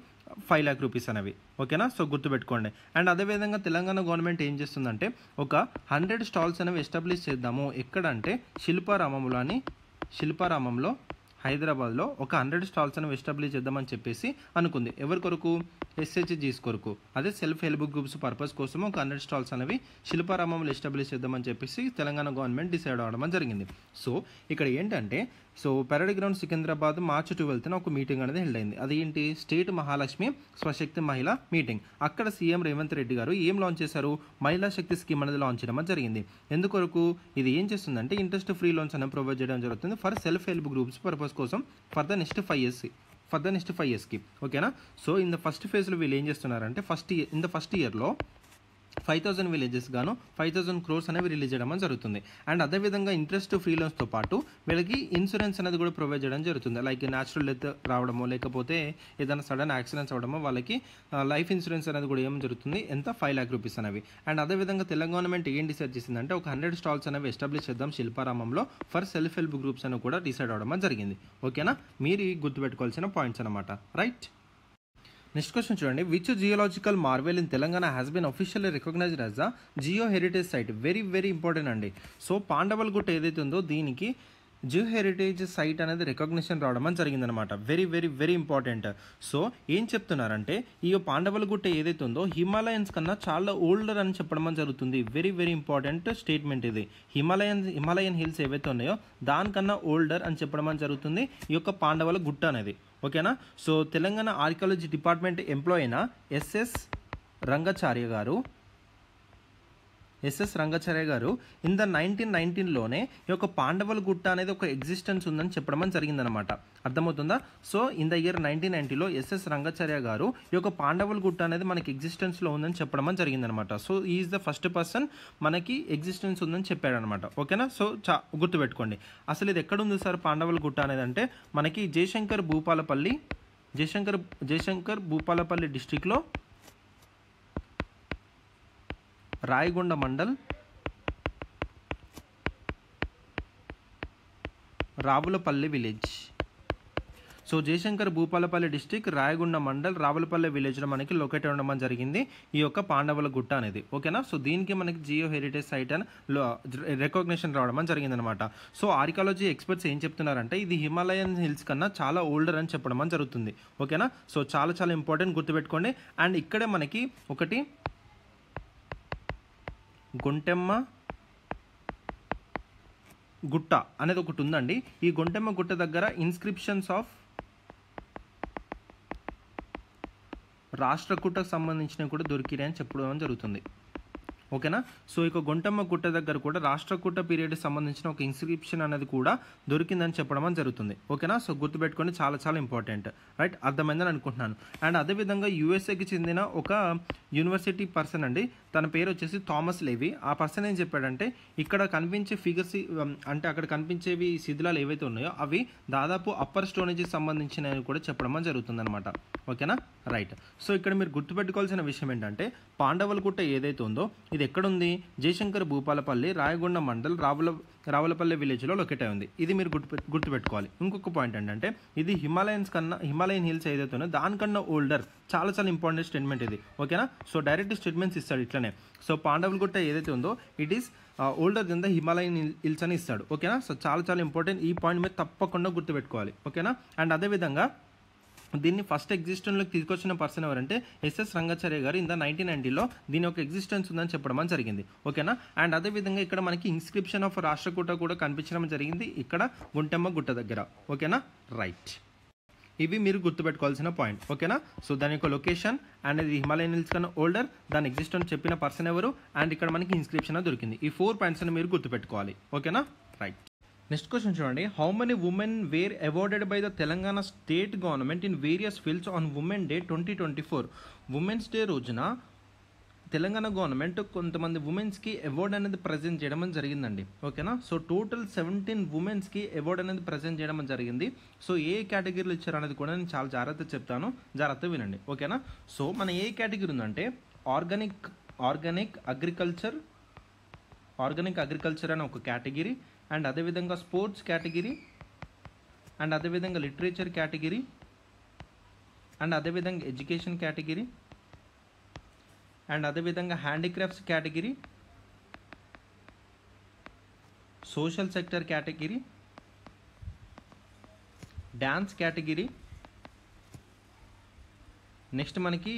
S1: 5 lakh rupees అనేవి. ఓకేనా. సో గుర్తుపెట్టుకోండి. అండ్ అదేవిధంగా తెలంగాణ గవర్నమెంట్ ఏం చేస్తుందంటే ఒక 100 stalls అనేవి ఎస్టాబ్లిష్ చేద్దాము. ఎక్కడంటే శిల్పారామంలో హైదరాబాద్లో ఒక 100 stalls అనేవి ఎస్టాబ్లిష్ చేద్దామని చెప్పేసి అనుకుంది. ఎవరి కొరకు? SHGs కొరకు. అదే సెల్ఫ్ హెల్ప్ గ్రూప్స్ పర్పస్ కోసం ఒక 100 stalls అనేవి శిల్పారామంలో ఎస్టాబ్లిష్ చేద్దామని చెప్పేసి తెలంగాణ గవర్నమెంట్ డిసైడ్ అవ్వడం జరిగింది. సో ఇక్కడ ఏంటంటే so parade ground Secunderabad March 12 ఒక మీటింగ్ అనేది హెల్డ్ అయింది. అదేంటి? State Mahalakshmi Swashakti Mahila meeting. అక్కడ సీఎం రేవంత్ రెడ్డి గారు ఏం లాంచ్ చేశారు? మహిళా శక్తి స్కీమ్ అనేది లాంచ్ చేయడం జరిగింది. ఎందుకొరకు? ఇది ఏం చేస్తుందంటే ఇంట్రెస్ట్ ఫ్రీ లోన్స్ అనేది ప్రొవైడ్ చేయడం జరుగుతుంది for self help groups purpose కోసం ఫర్ ద నెక్స్ట్ 5 yearsకి. ఓకేనా. సో ఇన్ ద ఫస్ట్ ఫేజ్లో వీళ్ళు ఏం చేస్తున్నారంటే ఇన్ ద ఫస్ట్ ఇయర్లో 5,000 విలేజెస్ గాను 5,000 crores అనేవి రిలీజ్ చేయడం జరుగుతుంది. అండ్ అదేవిధంగా ఇంట్రెస్ట్ ఫ్రీ లోన్స్తో పాటు వీళ్ళకి ఇన్సూరెన్స్ అనేది కూడా ప్రొవైడ్ చేయడం జరుగుతుంది. లైక్ న్యాచురల్ డెత్ రావడమో లేకపోతే ఏదైనా సడన్ యాక్సిడెంట్స్ అవ్వడమో వాళ్ళకి లైఫ్ ఇన్సూరెన్స్ అనేది కూడా ఏం జరుగుతుంది, ఎంత 5 lakh rupees అనేవి. అండ్ అదేవిధంగా తెలంగాణ గవర్నమెంట్ ఏం డిసైడ్ చేసిందంటే ఒక 100 stalls అనేవి ఎస్టాబ్లిష్ చేద్దాం శిల్పారామంలో ఫర్ సెల్ఫ్ హెల్ప్ గ్రూప్స్ అని కూడా డిసైడ్ అవ్వడం జరిగింది. ఓకేనా. మీరు గుర్తుపెట్టుకోవాల్సిన పాయింట్స్ అనమాట. రైట్. నెక్స్ట్ క్వశ్చన్ చూడండి. Which geological marvel in Telangana has been officially recognized as the geo heritage site. Very very important అండి. సో పాండవల్ గుట్ట ఏదైతే ఉందో దీనికి జియో హెరిటేజ్ సైట్ అనేది రికగ్నిషన్ రావడం జరిగిందనమాట. Very very very important. So ఏం చెప్తున్నారంటే ఈ పాండవల గుట్ట ఏదైతే ఉందో హిమాలయన్స్ కన్నా చాలా ఓల్డర్ అని చెప్పడం జరుగుతుంది. వెరీ వెరీ ఇంపార్టెంట్ స్టేట్మెంట్ ఇది. హిమాలయన్ హిల్స్ ఏవైతే ఉన్నాయో దానికన్నా ఓల్డర్ అని చెప్పడం జరుగుతుంది ఈ యొక్క పాండవల గుట్ట అనేది. ఓకేనా. So Telangana archaeology department employ అయిన ఎస్ఎస్ రంగాచార్య గారు ఇన్ ద 1919లోనే ఈ యొక్క పాండవల గుట్ట అనేది ఒక ఎగ్జిస్టెన్స్ ఉందని చెప్పడం జరిగిందనమాట. అర్థమవుతుందా? సో ఇన్ ద ఇయర్ 1990లో ఎస్ఎస్ రంగాచార్య గారు ఈ యొక్క పాండవల గుట్ట అనేది మనకి ఎగ్జిస్టెన్స్లో ఉందని చెప్పడం జరిగిందనమాట. So is the first person మనకి ఎగ్జిస్టెన్స్ ఉందని చెప్పాడనమాట. ఓకేనా. సో గుర్తుపెట్టుకోండి. అసలు ఇది ఎక్కడ ఉంది సార్ పాండవల గుట్ట అనేది అంటే మనకి జయశంకర్ భూపాలపల్లి డిస్టిక్లో Rayagonda mandal Ravulapalli village. So Jayashankar Bhupalpally district Rayagonda mandal Ravulapalli విలేజ్లో మనకి లొకేట్ అవ్వడం జరిగింది ఈ యొక్క పాండవుల గుట్ట అనేది. ఓకేనా. సో దీనికి మనకి జియో హెరిటేజ్ సైట్ అని రికగ్నిషన్ రావడం జరిగిందనమాట. సో ఆర్కియాలజీ ఎక్స్పర్ట్స్ ఏం చెప్తున్నారంటే ఇది హిమాలయన్ హిల్స్ కన్నా చాలా ఓల్డర్ అని చెప్పడం జరుగుతుంది. ఓకేనా. సో చాలా చాలా ఇంపార్టెంట్, గుర్తుపెట్టుకోండి. అండ్ ఇక్కడే మనకి ఒకటి గుంటెమ్మ గుట్ట అనేది ఒకటి ఉందండి. ఈ గొంటెమ్మ గుట్ట దగ్గర ఇన్స్క్రిప్షన్స్ ఆఫ్ రాష్ట్రకూటకు సంబంధించినవి కూడా దొరికినాయని చెప్పడం జరుగుతుంది. ఓకేనా. సో ఇక గొంటమ్మ గుట్ట దగ్గర కూడా రాష్ట్రకూట పీరియడ్కి సంబంధించిన ఒక ఇన్స్క్రిప్షన్ అనేది కూడా దొరికిందని చెప్పడం అని జరుగుతుంది. ఓకేనా. సో గుర్తుపెట్టుకోండి, చాలా చాలా ఇంపార్టెంట్. రైట్, అర్థమైందని అనుకుంటున్నాను. అండ్ అదేవిధంగా యూఎస్ఏకి చెందిన ఒక యూనివర్సిటీ పర్సన్ అండి, తన పేరు వచ్చేసి థామస్ లేవి. ఆ పర్సన్ ఏం చెప్పాడంటే ఇక్కడ కనిపించే ఫిగర్స్ అంటే అక్కడ కనిపించేవి శిథిలాలు ఏవైతే ఉన్నాయో అవి దాదాపు అప్పర్ స్టోనేజ్కి సంబంధించినవి కూడా చెప్పడం అని జరుగుతుంది అనమాట. ఓకేనా. రైట్. సో ఇక్కడ మీరు గుర్తుపెట్టుకోవాల్సిన విషయం ఏంటంటే పాండవుల గుట్ట ఏదైతే ఉందో ఇది ఎక్కడుంది? జయశంకర్ భూపాలపల్లి, రాయగొండ మండల్, రావులపల్లి విలేజ్లో లొకేట్ అయి ఉంది. ఇది మీరు గుర్తుపెట్టుకోవాలి. ఇంకొక పాయింట్ ఏంటంటే ఇది హిమాలయన్ హిల్స్ ఏదైతే ఉందో దానికన్నా ఓల్డర్. చాలా చాలా ఇంపార్టెంట్ స్టేట్మెంట్ ఇది. ఓకేనా. సో డైరెక్ట్ స్టేట్మెంట్స్ ఇస్తాడు ఇట్లనే. సో పాండవుల గుట్ట ఏదైతే ఉందో it is older than the Himalayan hills అని ఇస్తాడు. ఓకేనా. సో చాలా చాలా ఇంపార్టెంట్. ఈ పాయింట్ మీద తప్పకుండా గుర్తుపెట్టుకోవాలి. ఓకేనా. అండ్ అదేవిధంగా దీన్ని ఫస్ట్ ఎగ్జిస్టెన్స్లోకి తీసుకొచ్చిన పర్సన్ ఎవరంటే ఎస్ఎస్ రంగాచార్య గారు ఇన్ ద 1990లో దీని ఒక ఎగ్జిస్టెన్స్ ఉందని చెప్పడం జరిగింది. ఓకేనా. అండ్ అదేవిధంగా ఇక్కడ మనకి ఇన్స్క్రిప్షన్ ఆఫ్ రాష్ట్రకూట కూడా కనిపించడం జరిగింది ఇక్కడ గుంటెమ్మ గుట్ట దగ్గర. ఓకేనా. రైట్, ఇవి మీరు గుర్తుపెట్టుకోవాల్సిన పాయింట్. ఓకేనా. సో దాని యొక్క లొకేషన్ అండ్ ఇది హిమాలయన్ హిల్స్ కన్నా ఓల్డర్, దాని ఎగ్జిస్టెన్స్ చెప్పిన పర్సన్ ఎవరు, అండ్ ఇక్కడ మనకి ఇన్స్క్రిప్షన్ దొరికింది. ఈ 4 పాయింట్స్ అని మీరు గుర్తుపెట్టుకోవాలి. ఓకేనా. రైట్. నెక్స్ట్ క్వశ్చన్ చూడండి. How many women were awarded by the Telangana state government in various fields on women day 2024? Women's day రోజున తెలంగాణ గవర్నమెంట్ కొంతమంది ఉమెన్స్కి అవార్డు అనేది ప్రజెంట్ చేయడం జరిగిందండి. ఓకేనా. సో టోటల్ 17 ఉమెన్స్కి అవార్డు అనేది ప్రజెంట్ చేయడం జరిగింది. సో ఏ కేటగిరీలు ఇచ్చారు అనేది కూడా నేను చాలా జాగ్రత్తగా చెప్తాను, జాగ్రత్తగా వినండి. ఓకేనా. సో మన ఏ కేటగిరీ ఉందంటే ఆర్గానిక్ అగ్రికల్చర్ అనే ఒక కేటగిరీ, అండ్ అదేవిధంగా స్పోర్ట్స్ కేటగిరీ, అండ్ అదేవిధంగా లిటరేచర్ కేటగిరీ, అండ్ అదేవిధంగా ఎడ్యుకేషన్ కేటగిరీ, అండ్ అదేవిధంగా handicrafts category, social sector category, dance category, next మనకి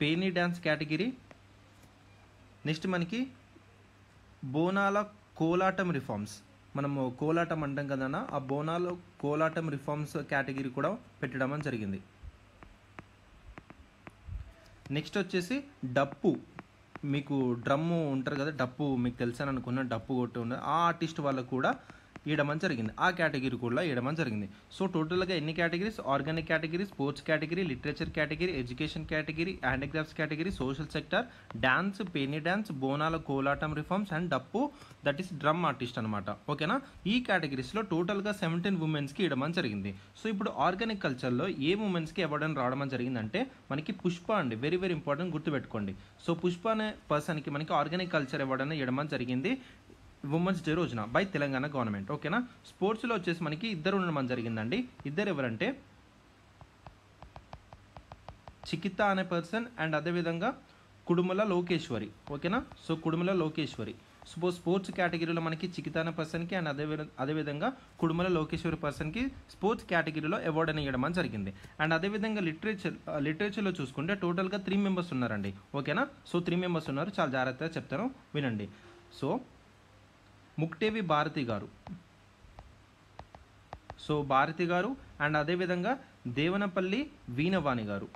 S1: పేనీ డ్యాన్స్ కేటగిరీ, నెక్స్ట్ మనకి బోనాల కోలాటం రిఫార్మ్స్, మనము కోలాటం అంటాం కదన్నా, ఆ బోనాలు కోలాటం రిఫార్మ్స్ కేటగిరీ కూడా పెట్టడం జరిగింది. నెక్స్ట్ వచ్చేసి డప్పు, మీకు డ్రమ్ము ఉంటారు కదా, డప్పు మీకు తెలుసని అనుకున్న డప్పు కొట్టి ఉన్న ఆ ఆర్టిస్ట్ వాళ్ళకు కూడా ఇవ్వడం జరిగింది. ఆ కేటగిరీ కూడా ఇవ్వడం జరిగింది. సో టోటల్గా ఎన్ని categories? Organic category, sports category, literature category, education category, handicrafts category, social sector, dance, penny dance, బోనాల కోలాటం రిఫార్మ్స్ అండ్ డప్పు, దట్ ఈస్ డ్రమ్ ఆర్టిస్ట్ అనమాట. ఓకేనా. ఈ కేటగిరీస్లో టోటల్గా 17 ఉమెన్స్కి ఇవ్వడం జరిగింది. సో ఇప్పుడు ఆర్గానిక్ కల్చర్లో ఏ ఉమెన్స్కి అవార్డు రావడం జరిగిందంటే మనకి పుష్ప అండి. వెరీ వెరీ ఇంపార్టెంట్, గుర్తుపెట్టుకోండి. సో పుష్ప అనే పర్సన్కి మనకి ఆర్గానిక్ కల్చర్ అవార్డు అనేది ఇవ్వడం జరిగింది ఉమెన్స్ డే రోజున బై తెలంగాణ గవర్నమెంట్. ఓకేనా. స్పోర్ట్స్లో వచ్చేసి మనకి ఇద్దరు ఉండడం జరిగిందండి. ఇద్దరు ఎవరంటే చికిత అనే పర్సన్ అండ్ అదేవిధంగా కుడుముల లోకేశ్వరి. ఓకేనా. సో కుడుముల లోకేశ్వరి. స్పోర్ట్స్ కేటగిరీలో మనకి చికిత అనే పర్సన్కి అండ్ అదేవిధంగా కుడుముల లోకేశ్వరి పర్సన్కి స్పోర్ట్స్ కేటగిరీలో అవార్డు అని ఇవ్వడం జరిగింది. అండ్ అదేవిధంగా లిటరేచర్లో చూసుకుంటే టోటల్గా 3 మెంబర్స్ ఉన్నారండి. ఓకేనా. సో 3 మెంబర్స్ ఉన్నారు, చాలా జాగ్రత్తగా చెప్తాను వినండి. సో ముక్టేవి భారతి గారు, సో భారతి గారు, అండ్ అదేవిధంగా దేవనపల్లి వీణవాణి గారు,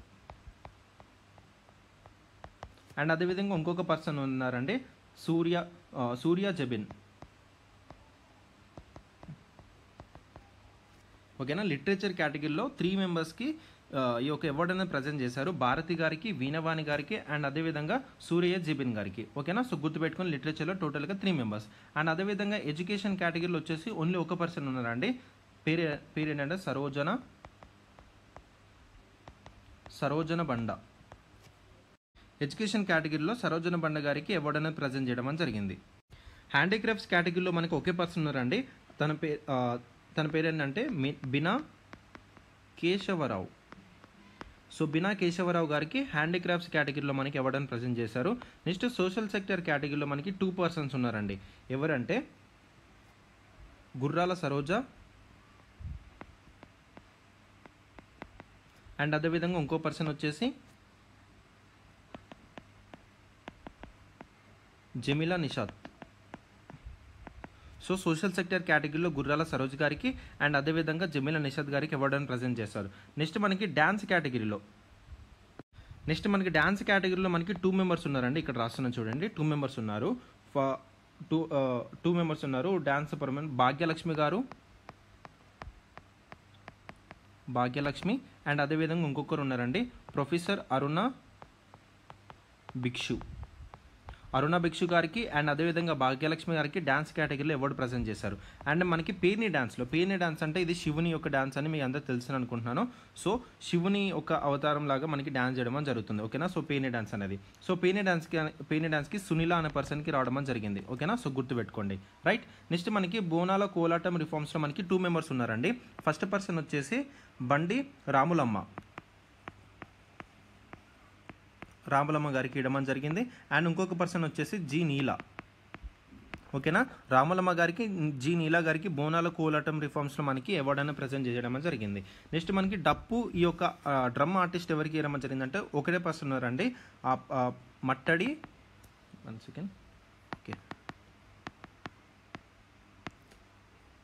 S1: అండ్ అదేవిధంగా ఇంకొక పర్సన్ ఉన్నారండి సూర్య జబిన్. ఓకేనా. లిటరేచర్ కేటగిరీలో 3 మెంబర్స్కి ఈ యొక్క అవార్డు అనేది ప్రజెంట్ చేశారు. భారతి గారికి, వీణవాణి గారికి అండ్ అదేవిధంగా సూర్య జిబిన్ గారికి. ఓకేనా. సో గుర్తుపెట్టుకుని లిటరేచర్లో టోటల్గా 3 మెంబర్స్. అండ్ అదేవిధంగా ఎడ్యుకేషన్ కేటగిరీలో వచ్చేసి ఓన్లీ ఒక పర్సన్ ఉన్నారండి. పేరు ఏంటంటే సరోజన బండ. ఎడ్యుకేషన్ కేటగిరీలో సరోజన బండ గారికి అవార్డు అనేది ప్రజెంట్ చేయడం జరిగింది. హ్యాండిక్రాఫ్ట్స్ కేటగిరీలో మనకి ఒకే పర్సన్ ఉన్నారండి. తన పేరు ఏంటంటే బినా కేశవరావు. సో బినా కేశవరావు గారికి హ్యాండిక్రాఫ్ట్స్ కేటగిరీలో మనకి అవార్డుని ప్రజెంట్ చేశారు. నెక్స్ట్ సోషల్ సెక్టర్ కేటగిరీలో మనకి 2 పర్సన్స్ ఉన్నారండి. ఎవరంటే గుర్రాల సరోజ అండ్ అదేవిధంగా ఇంకో పర్సన్ వచ్చేసి Jamila Nishad. So social sector కేటగిరీలో గుర్రాల సరోజ్ గారికి అండ్ అదేవిధంగా జమీలా నిషాద్ గారికి అవార్డును ప్రజెంట్ చేస్తారు. నెక్స్ట్ మనకి డ్యాన్స్ కేటగిరీలో మనకి 2 మెంబర్స్ ఉన్నారండి. ఇక్కడ రాస్తున్నాను చూడండి, 2 మెంబర్స్ ఉన్నారు. టూ మెంబర్స్ ఉన్నారు డ్యాన్స్ పర్మనెంట్ భాగ్యలక్ష్మి అండ్ అదేవిధంగా ఇంకొకరు ఉన్నారండి ప్రొఫెసర్ అరుణ భిక్షు గారికి అండ్ అదేవిధంగా భాగ్యలక్ష్మి గారికి డ్యాన్స్ కేటగిరీలో అవార్డు ప్రజెంట్ చేశారు. అండ్ మనకి పేర్ని డ్యాన్స్ అంటే ఇది శివుని యొక్క డ్యాన్స్ అని మీకు అందరూ తెలుసు అనుకుంటున్నాను. సో శివుని ఒక అవతారం లాగా మనకి డ్యాన్స్ చేయడం జరుగుతుంది. ఓకేనా, సో పేర్ని డ్యాన్స్ అనేది. సో పేర్ని డ్యాన్స్కి సునీల అనే పర్సన్కి రావడం జరిగింది. ఓకేనా, సో గుర్తుపెట్టుకోండి. రైట్. నెక్స్ట్ మనకి బోనాల కోలాటం రిఫార్మ్స్లో మనకి 2 మెంబర్స్ ఉన్నారండి. ఫస్ట్ పర్సన్ వచ్చేసి బండి రాములమ్మ గారికి ఇవ్వడం జరిగింది. అండ్ ఇంకొక పర్సన్ వచ్చేసి జి నీలా. ఓకేనా, రాములమ్మ గారికి జి నీలా గారికి బోనాల కోలాటం రిఫార్మ్స్లో మనకి అవార్డు అనేది ప్రజెంట్ చేయడం జరిగింది. నెక్స్ట్ మనకి డప్పు ఈ యొక్క డ్రమ్ ఆర్టిస్ట్ ఎవరికి ఇవ్వడం జరిగిందంటే ఒకటే పర్సన్ ఉన్నారండి,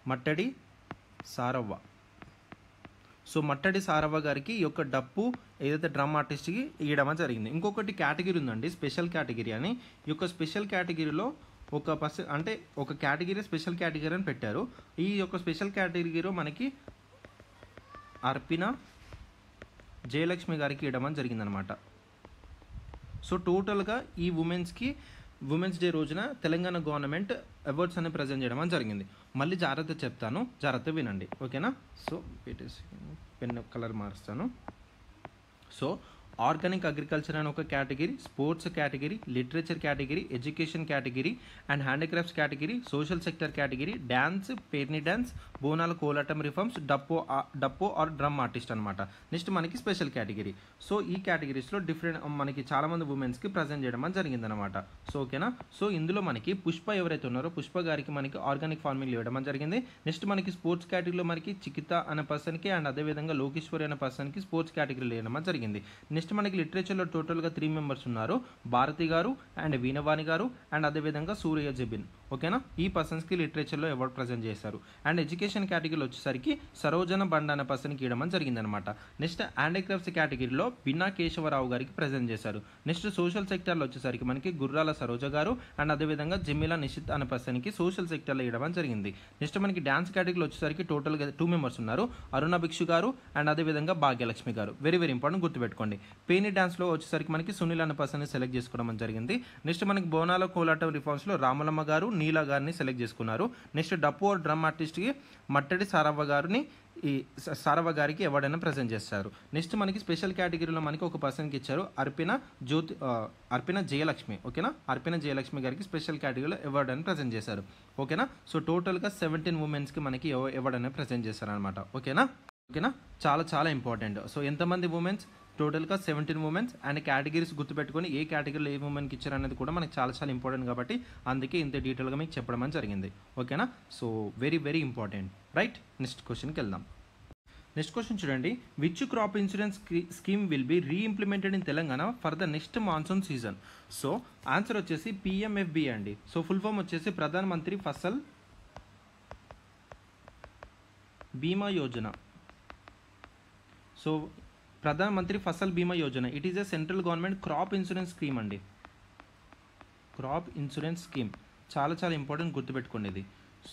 S1: మట్టడి సారవ్వ. సో మట్టడి సారవ్వ గారికి ఈ యొక్క డప్పు ఏదైతే డ్రమ్ ఆర్టిస్ట్కి ఇవ్వడం జరిగింది. ఇంకొకటి కేటగిరీ ఉందండి, స్పెషల్ కేటగిరీ అని. ఈ యొక్క స్పెషల్ కేటగిరీలో ఒక పర్సన్ అంటే ఒక కేటగిరీ స్పెషల్ కేటగిరీ అని పెట్టారు. ఈ యొక్క స్పెషల్ కేటగిరీలో మనకి అర్పిన జయలక్ష్మి గారికి ఇవ్వడం జరిగిందనమాట. సో టోటల్గా ఈ ఉమెన్స్ డే రోజున తెలంగాణ గవర్నమెంట్ అవార్డ్స్ అని ప్రజెంట్ చేయడం జరిగింది. మళ్ళీ జాగ్రత్త చెప్తాను, జాగ్రత్త వినండి. ఓకేనా, సో పెన్ కలర్ మారుస్తాను. సో ఆర్గానిక్ అగ్రికల్చర్ అని ఒక category, sports category, literature category, education category and handicrafts category, social sector category, dance, Perni dance, బోనాల కోలాటం రిఫార్మ్స్, డప్పో ఆర్ డ్రమ్ ఆర్టిస్ట్ అనమాట. నెక్స్ట్ మనకి స్పెషల్ కేటగిరీ. సో ఈ కేటగిరీస్లో మనకి చాలామంది ఉమెన్స్కి ప్రజెంట్ చేయడం జరిగిందనమాట. సో ఓకేనా, సో ఇందులో మనకి పుష్ప ఎవరైతే ఉన్నారో పుష్ప గారికి మనకి ఆర్గానిక్ ఫార్మింగ్ ఇవ్వడం జరిగింది. నెక్స్ట్ మనకి స్పోర్ట్స్ కేటగిరీలో మనకి చికిత అనే పర్సన్కి అండ్ అదేవిధంగా లోకేశ్వరి అనే పర్సన్కి స్పోర్ట్స్ కేటగిరీలో ఇవ్వడం జరిగింది. నెక్స్ట్ మనకి లిటరేచర్లో టోటల్గా 3 మెంబర్స్ ఉన్నారు, భారతి గారు అండ్ వీణవాణి గారు అండ్ అదేవిధంగా సూర్య జబిన్. ఓకేనా, ఈ పర్సన్స్కి లిటరేచర్లో అవార్డు ప్రజెంట్ చేశారు. అండ్ ఎడ్యుకేషన్ కేటగిరీలో వచ్చేసరికి సరోజన బండ అనే పర్సన్కి ఇవ్వడం జరిగిందనమాట. నెక్స్ట్ హ్యాండిక్రాఫ్ట్స్ కేటగిరీలో బిన్నా కేశవరావు గారికి ప్రజెంట్ చేశారు. నెక్స్ట్ సోషల్ సెక్టర్లో వచ్చేసరికి మనకి గుర్రాల సరోజ గారు అండ్ అదేవిధంగా జమీలా నిషిత్ అనే పర్సన్కి సోషల్ సెక్టర్లో ఇవ్వడం జరిగింది. నెక్స్ట్ మనకి డ్యాన్స్ కేటగిరీలో వచ్చేసరికి టోటల్గా 2 మెంబర్స్ ఉన్నారు, అరుణ భిక్షు గారు అండ్ అదేవిధంగా భాగ్యలక్ష్మి గారు. వెరీ వెరీ ఇంపార్టెంట్, గుర్తుపెట్టుకోండి. పేర్ని డ్యాన్స్లో వచ్చేసరికి మనకి సునీల్ అనే పర్సన్ని సెలెక్ట్ చేసుకోవడం జరిగింది. నెక్స్ట్ మనకి బోనాల కోలాటం రిఫార్మ్స్లో రాములమ్మ గారు, నీలా గారిని సెలెక్ట్ చేసుకున్నారు. నెక్స్ట్ డప్పు డ్రమ్ ఆర్టిస్ట్కి మట్టడి సారవ్వ గారికి అవార్డు అని ప్రజెంట్ చేస్తారు. నెక్స్ట్ మనకి స్పెషల్ కేటగిరీలో మనకి ఒక పర్సన్కి ఇచ్చారు, అర్పిన జయలక్ష్మి. ఓకేనా, అర్పిన జయలక్ష్మి గారికి స్పెషల్ కేటగిరీలో అవార్డు అని ప్రజెంట్ చేశారు. ఓకేనా, సో టోటల్గా 17 ఉమెన్స్కి మనకి అవార్డు అని ప్రజెంట్ చేశారు అనమాట. ఓకేనా, చాలా చాలా ఇంపార్టెంట్. సో ఎంతమంది ఉమెన్స్? టోటల్గా 17 ఉమెన్స్. అండ్ కేటగిరీస్ గుర్తుపెట్టుకొని ఏ కేటగిరీలో ఏ ఉమెన్కి ఇచ్చారు అనేది కూడా మనకి చాలా చాలా ఇంపార్టెంట్ కాబట్టి అందుకే ఇంత డీటెయిల్గా మీకు చెప్పడం అని జరిగింది. ఓకేనా, so very very important. Right, next క్వశ్చన్కి వెళ్దాం. నెక్స్ట్ క్వశ్చన్ చూడండి, which crop insurance scheme will be reimplemented in Telangana for the next monsoon season? So answer వచ్చేసి PMFB అండి. సో ఫుల్ ఫామ్ వచ్చేసి ప్రధాన మంత్రి ఫసల్ బీమా యోజన. సో ప్రధాన మంత్రి ఫసల్ బీమా Yojana, it is a central government crop insurance scheme అండి. క్రాప్ ఇన్సూరెన్స్ స్కీమ్ చాలా చాలా important, గుర్తుపెట్టుకోండి ఇది.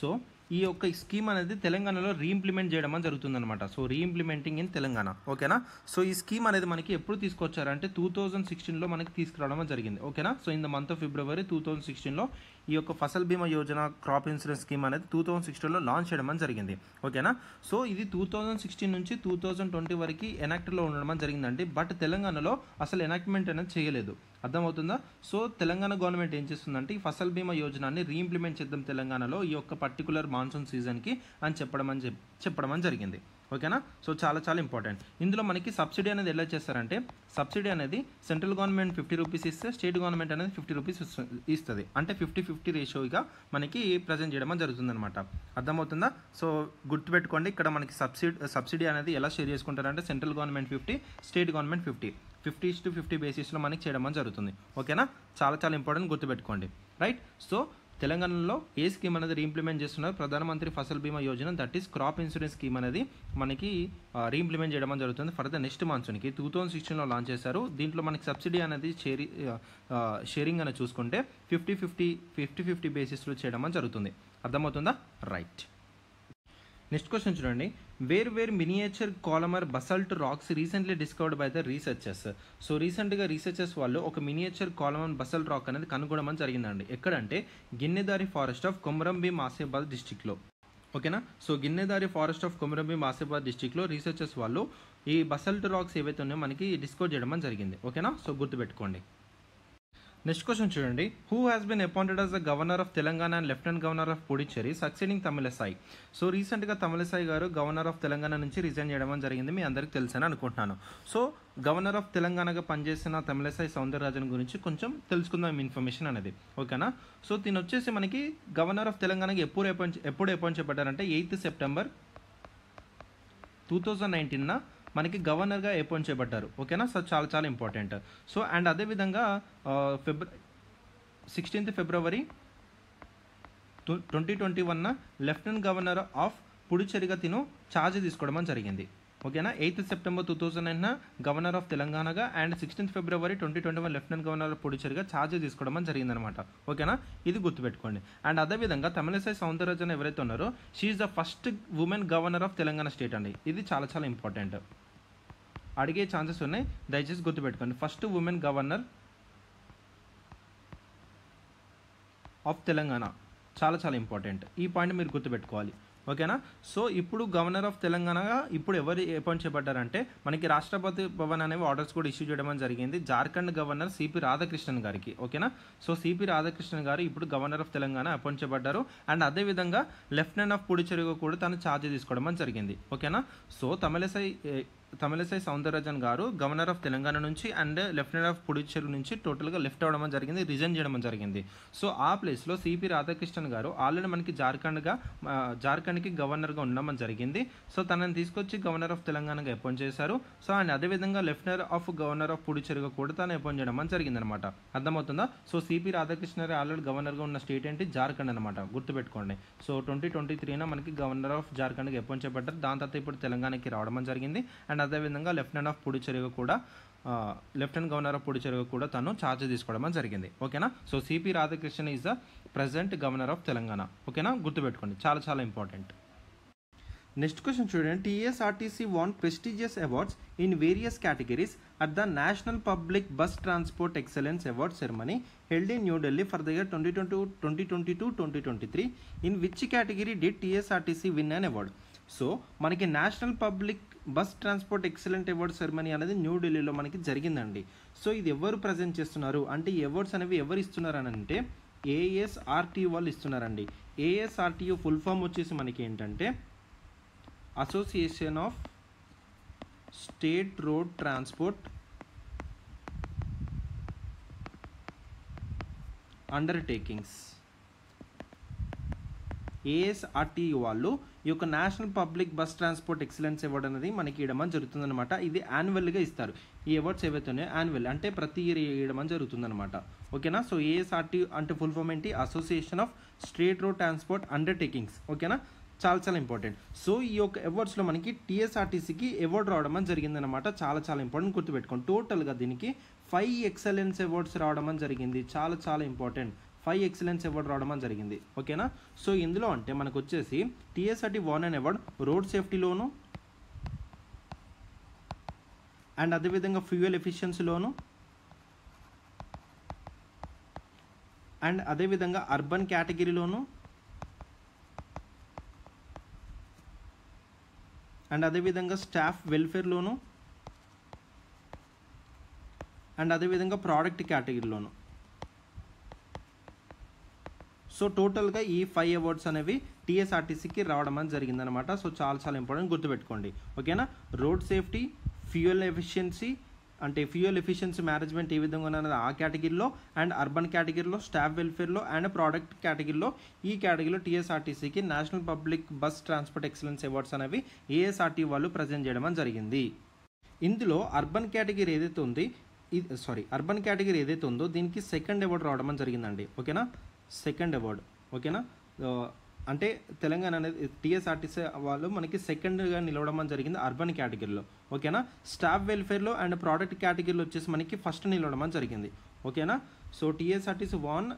S1: సో ఈ యొక్క స్కీమ్ అనేది తెలంగాణలో రీఇంప్లిమెంట్ చేయడం అని జరుగుతుందన్నమాట. So reimplementing in Telangana. ఓకేనా, సో ఈ స్కీమ్ అనేది మనకి ఎప్పుడు తీసుకొచ్చారంటే 2016లో మనకి తీసుకురావడం జరిగింది. ఓకేనా, so in the month of February 2016లో ఈ యొక్క ఫసల్ బీమా యోజన క్రాప్ ఇన్సూరెన్స్ స్కీమ్ అనేది 2016లో లాంచ్ చేయడం జరిగింది. ఓకేనా, సో ఇది 2016 నుంచి 2020 వరకు ఎనాక్ట్లో ఉండడం జరిగిందండి. బట్ తెలంగాణలో అసలు ఎనాక్ట్మెంట్ అనేది చేయలేదు. అర్థమవుతుందా? సో తెలంగాణ గవర్నమెంట్ ఏం చేస్తుందంటే ఈ ఫసల్ బీమా యోజనాన్ని రీఇంప్లిమెంట్ చేద్దాం తెలంగాణలో ఈ యొక్క పర్టికులర్ మాన్సూన్ సీజన్కి అని చెప్పడం జరిగింది. ఓకేనా, సో చాలా చాలా ఇంపార్టెంట్. ఇందులో మనకి సబ్సిడీ అనేది ఎలా చేస్తారంటే సబ్సిడీ అనేది సెంట్రల్ గవర్నమెంట్ 50 రూపీస్ ఇస్తే స్టేట్ గవర్నమెంట్ అనేది 50 రూపీస్ ఇస్తుంది. అంటే 50-50 రేషియోగా మనకి ప్రజెంట్ చేయడం జరుగుతుంది అనమాట. అర్థమవుతుందా? సో గుర్తుపెట్టుకోండి, ఇక్కడ మనకి సబ్సిడీ అనేది ఎలా షేర్ చేసుకుంటారంటే సెంట్రల్ గవర్నమెంట్ 50, స్టేట్ గవర్నమెంట్ 50 బేసిస్లో మనకి చేయడం జరుగుతుంది. ఓకేనా, చాలా చాలా ఇంపార్టెంట్, గుర్తుపెట్టుకోండి. రైట్, సో తెలంగాణలో ఏ స్కీమ్ అనేది రీఇంప్లిమెంట్ చేస్తున్నారు? ప్రధానమంత్రి ఫసల్ బీమా Yojana, that is crop insurance scheme అనేది మనకి రీఇంప్లిమెంట్ చేయడం జరుగుతుంది ఫర్ ద నెక్స్ట్ మాన్సూన్కి. 2016లో లాంచ్ చేశారు. దీంట్లో మనకి సబ్సిడీ అనేది షేరింగ్ అనేది చూసుకుంటే 50-50 బేసిస్లో చేయడం జరుగుతుంది. అర్థమవుతుందా? రైట్. నెక్స్ట్ క్వశ్చన్ చూడండి. Where miniature columnar basalt rocks recently discovered by the researchers. So రీసెంట్గా రీసెర్చర్స్ వాళ్ళు ఒక మినియేచర్ కాలమర్ బసల్ట్ రాక్ అనేది కనుగొనడం జరిగిందండి. ఎక్కడంటే గిన్నెదారి ఫారెస్ట్ ఆఫ్ కొమరంభీం ఆసిఫాబాద్ డిస్టిక్లో. ఓకేనా. So Ginnedhari forest of Komarambheem Asifabad డిస్టిక్లో రీసెర్చర్స్ వాళ్ళు ఈ బసల్ట్ రాక్స్ ఏవైతే ఉన్నాయో మనకి డిస్కవర్ చేయడం జరిగింది. ఓకేనా. సో గుర్తుపెట్టుకోండి. నెక్స్ట్ క్వశ్చన్ చూడండి. Who has been appointed as the governor of Telangana and lieutenant governor of Puducherry succeeding Tamilisai. So రీసెంట్గా తమిళసాయి గారు గవర్నర్ ఆఫ్ తెలంగాణ నుంచి రిజైన్ చేయడం జరిగింది. మీ అందరికీ తెలుసని అనుకుంటున్నాను. సో గవర్నర్ ఆఫ్ తెలంగాణగా పనిచేసిన తమిళసాయి సౌందరరాజన్ గురించి కొంచెం తెలుసుకుందాం ఇన్ఫర్మేషన్ అనేది. ఓకేనా. సో దీని వచ్చేసి మనకి గవర్నర్ ఆఫ్ తెలంగాణకి ఎప్పుడు అపాయింట్ చేయబడ్డారంటే 8th September 2019 మనకి గవర్నర్గా అపాయింట్ చేయబడ్డారు. ఓకేనా. సో చాలా ఇంపార్టెంట్. సో అండ్ అదేవిధంగా 16th February 2021 lieutenant governor of పుడుచ్చేరిగా తిను ఛార్జ్ తీసుకోవడం జరిగింది. ఓకేనా. 8th September 2009 గవర్నర్ ఆఫ్ తెలంగాణగా and 16th February 2021 lieutenant governor of పుడుచ్చేరిగా ఛార్జ్ తీసుకోవడం జరిగిందనమాట. ఓకేనా. ఇది గుర్తుపెట్టుకోండి. అండ్ అదేవిధంగా తమిళసాయి సౌందరరాజన్ ఎవరైతే ఉన్నారో she is the first women governor of Telangana state అండి. ఇది చాలా ఇంపార్టెంట్. అడిగే ఛాన్సెస్ ఉన్నాయి, దయచేసి గుర్తుపెట్టుకోండి. First women governor of Telangana చాలా ఇంపార్టెంట్. ఈ పాయింట్ మీరు గుర్తుపెట్టుకోవాలి. ఓకేనా. సో ఇప్పుడు గవర్నర్ ఆఫ్ తెలంగాణగా ఇప్పుడు ఎవరు అపాయింట్ చేయబడ్డారంటే మనకి రాష్ట్రపతి భవన్ అనేవి ఆర్డర్స్ కూడా ఇష్యూ చేయడం జరిగింది జార్ఖండ్ గవర్నర్ సిపి రాధాకృష్ణన్ గారికి. ఓకేనా. సో సిపి రాధాకృష్ణన్ గారు ఇప్పుడు గవర్నర్ ఆఫ్ తెలంగాణ అపాయింట్ చేయబడ్డారు. అండ్ అదేవిధంగా లెఫ్టినెంట్ ఆఫ్ పుడుచ్చేరిగా కూడా తను ఛార్జ్ తీసుకోవడం జరిగింది. ఓకేనా. సో తమిళసాయి సౌందరరాజన్ గారు గవర్నర్ ఆఫ్ తెలంగాణ నుంచి అండ్ లెఫ్టినెంట్ ఆఫ్ పుడుచ్చేరి నుంచి టోటల్గా లెఫ్ట్ అవ్వడం జరిగింది, రిజైన్ చేయడం జరిగింది. సో ఆ ప్లేస్లో సిపి రాధాకృష్ణన్ గారు ఆల్రెడీ మనకి జార్ఖండ్కి గవర్నర్గా ఉండడం జరిగింది. సో తనని తీసుకొచ్చి గవర్నర్ ఆఫ్ తెలంగాణగా అపాయింట్ చేశారు. సో అండ్ అదేవిధంగా లెఫ్టినెంట్ ఆఫ్ గవర్నర్ ఆఫ్ పుడుచ్చేరిగా కూడా తను అపాయింట్ చేయడం జరిగింది అనమాట. అర్థమవుతుందా. సో సిపి రాధాకృష్ణ గారు ఆల్రెడీ గవర్నర్గా ఉన్న స్టేట్ ఏంటి? జార్ఖండ్ అనమాట. గుర్తుపెట్టుకోండి. సో 2023 మనకి గవర్నర్ ఆఫ్ జార్ఖండ్కి అపాయింట్ చేయబడ్డారు. దాని తర్వాత ఇప్పుడు తెలంగాణకి రావడం జరిగింది. అండ్ అదేవిధంగా లెఫ్టినెంట్ ఆఫ్ పుడుచ్చేరిగా కూడా లెఫ్టినెంట్ గవర్నర్ ఆఫ్ పుడుచ్చేరిగా కూడా తను ఛార్జ్ తీసుకోవడం జరిగింది. ఓకేనా. So CP Radhakrishna is the present governor of Telangana. ఓకేనా. గుర్తుపెట్టుకోండి. చాలా ఇంపార్టెంట్. నెక్స్ట్ క్వశ్చన్ చూడండి. TSRTC won prestigious awards in various categories at the National Public Bus Transport Excellence Award ceremony held in New Delhi for the year 2022-2023. In which category did TSRTC win an award? So మనకి national public bus transport excellent award ceremony అనేది న్యూఢిల్లీలో మనకి జరిగిందండి. So ఇది ఎవరు present చేస్తున్నారు అంటే ఈ అవార్డ్స్ అనేవి ఎవరు ఇస్తున్నారు అని అంటే ఏఎస్ఆర్టీయూ వాళ్ళు ఇస్తున్నారండి. ఏఎస్ఆర్టీయూ ఫుల్ ఫామ్ వచ్చేసి మనకి ఏంటంటే association of state road transport undertakings. ASRTU వాళ్ళు ఈ యొక్క national public bus transport excellence award అనేది మనకి ఇవ్వడం జరుగుతుందన్నమాట. ఇది యాన్యువల్గా ఇస్తారు. ఈ అవార్డ్స్ ఏవైతే ఉన్నాయో యాన్యువల్ అంటే ప్రతి ఇయర్ ఇవ్వడం జరుగుతుందన్నమాట. ఓకేనా. సో ఏఎస్ఆర్టీ అంటే ఫుల్ ఫామ్ ఏంటి? Association of state road transport undertakings. ఓకేనా. చాలా ఇంపార్టెంట్. సో ఈ యొక్క అవార్డ్స్లో మనకి టీఎస్ఆర్టీసీకి అవార్డు రావడం జరిగిందనమాట. చాలా ఇంపార్టెంట్, గుర్తుపెట్టుకోండి. టోటల్గా దీనికి 5 ఎక్సలెన్స్ అవార్డ్స్ రావడం జరిగింది. చాలా ఇంపార్టెంట్. 5 ఎక్సలెన్స్ అవార్డు రావడం జరిగింది. ఓకేనా. సో ఇందులో అంటే మనకు వచ్చేసి TSRT won an award road సేఫ్టీలోను అండ్ అదేవిధంగా ఫ్యూయల్ ఎఫిషియన్సీలోను అండ్ అదేవిధంగా అర్బన్ కేటగిరీలోను అండ్ అదేవిధంగా స్టాఫ్ వెల్ఫేర్లోను అండ్ అదేవిధంగా ప్రోడక్ట్ కేటగిరీలోను. సో టోటల్గా ఈ 5 అవార్డ్స్ అనేవి టీఎస్ఆర్టీసీకి రావడం అని జరిగిందనమాట. సో చాలా ఇంపార్టెంట్, గుర్తుపెట్టుకోండి. ఓకేనా. రోడ్ సేఫ్టీ, ఫ్యూయల్ ఎఫిషియన్సీ అంటే ఫ్యూయల్ ఎఫిషియన్సీ మేనేజ్మెంట్ ఏ విధంగా ఉన్నది ఆ కేటగిరీలో అండ్ అర్బన్ కేటగిరీలో, స్టాఫ్ వెల్ఫేర్లో అండ్ ప్రోడక్ట్ కేటగిరీలో ఈ కేటగిరీలో టీఎస్ఆర్టీసీకి national public bus transport excellence awards అనేవి ఏఎస్ఆర్టీ వాళ్ళు ప్రజెంట్ చేయడం జరిగింది. ఇందులో అర్బన్ కేటగిరీ ఏదైతే ఉందో దీనికి సెకండ్ అవార్డు రావడం జరిగిందండి. ఓకేనా. Second award. ఓకేనా, అంటే తెలంగాణ అనేది టీఎస్ఆర్టీసీ వాళ్ళు మనకి సెకండ్గా నిలవడం జరిగింది అర్బన్ కేటగిరీలో. ఓకేనా, స్టాఫ్ వెల్ఫేర్లో అండ్ ప్రోడక్ట్ కేటగిరీలో వచ్చేసి మనకి ఫస్ట్ నిలవడం జరిగింది. ఓకేనా, so TSRTC won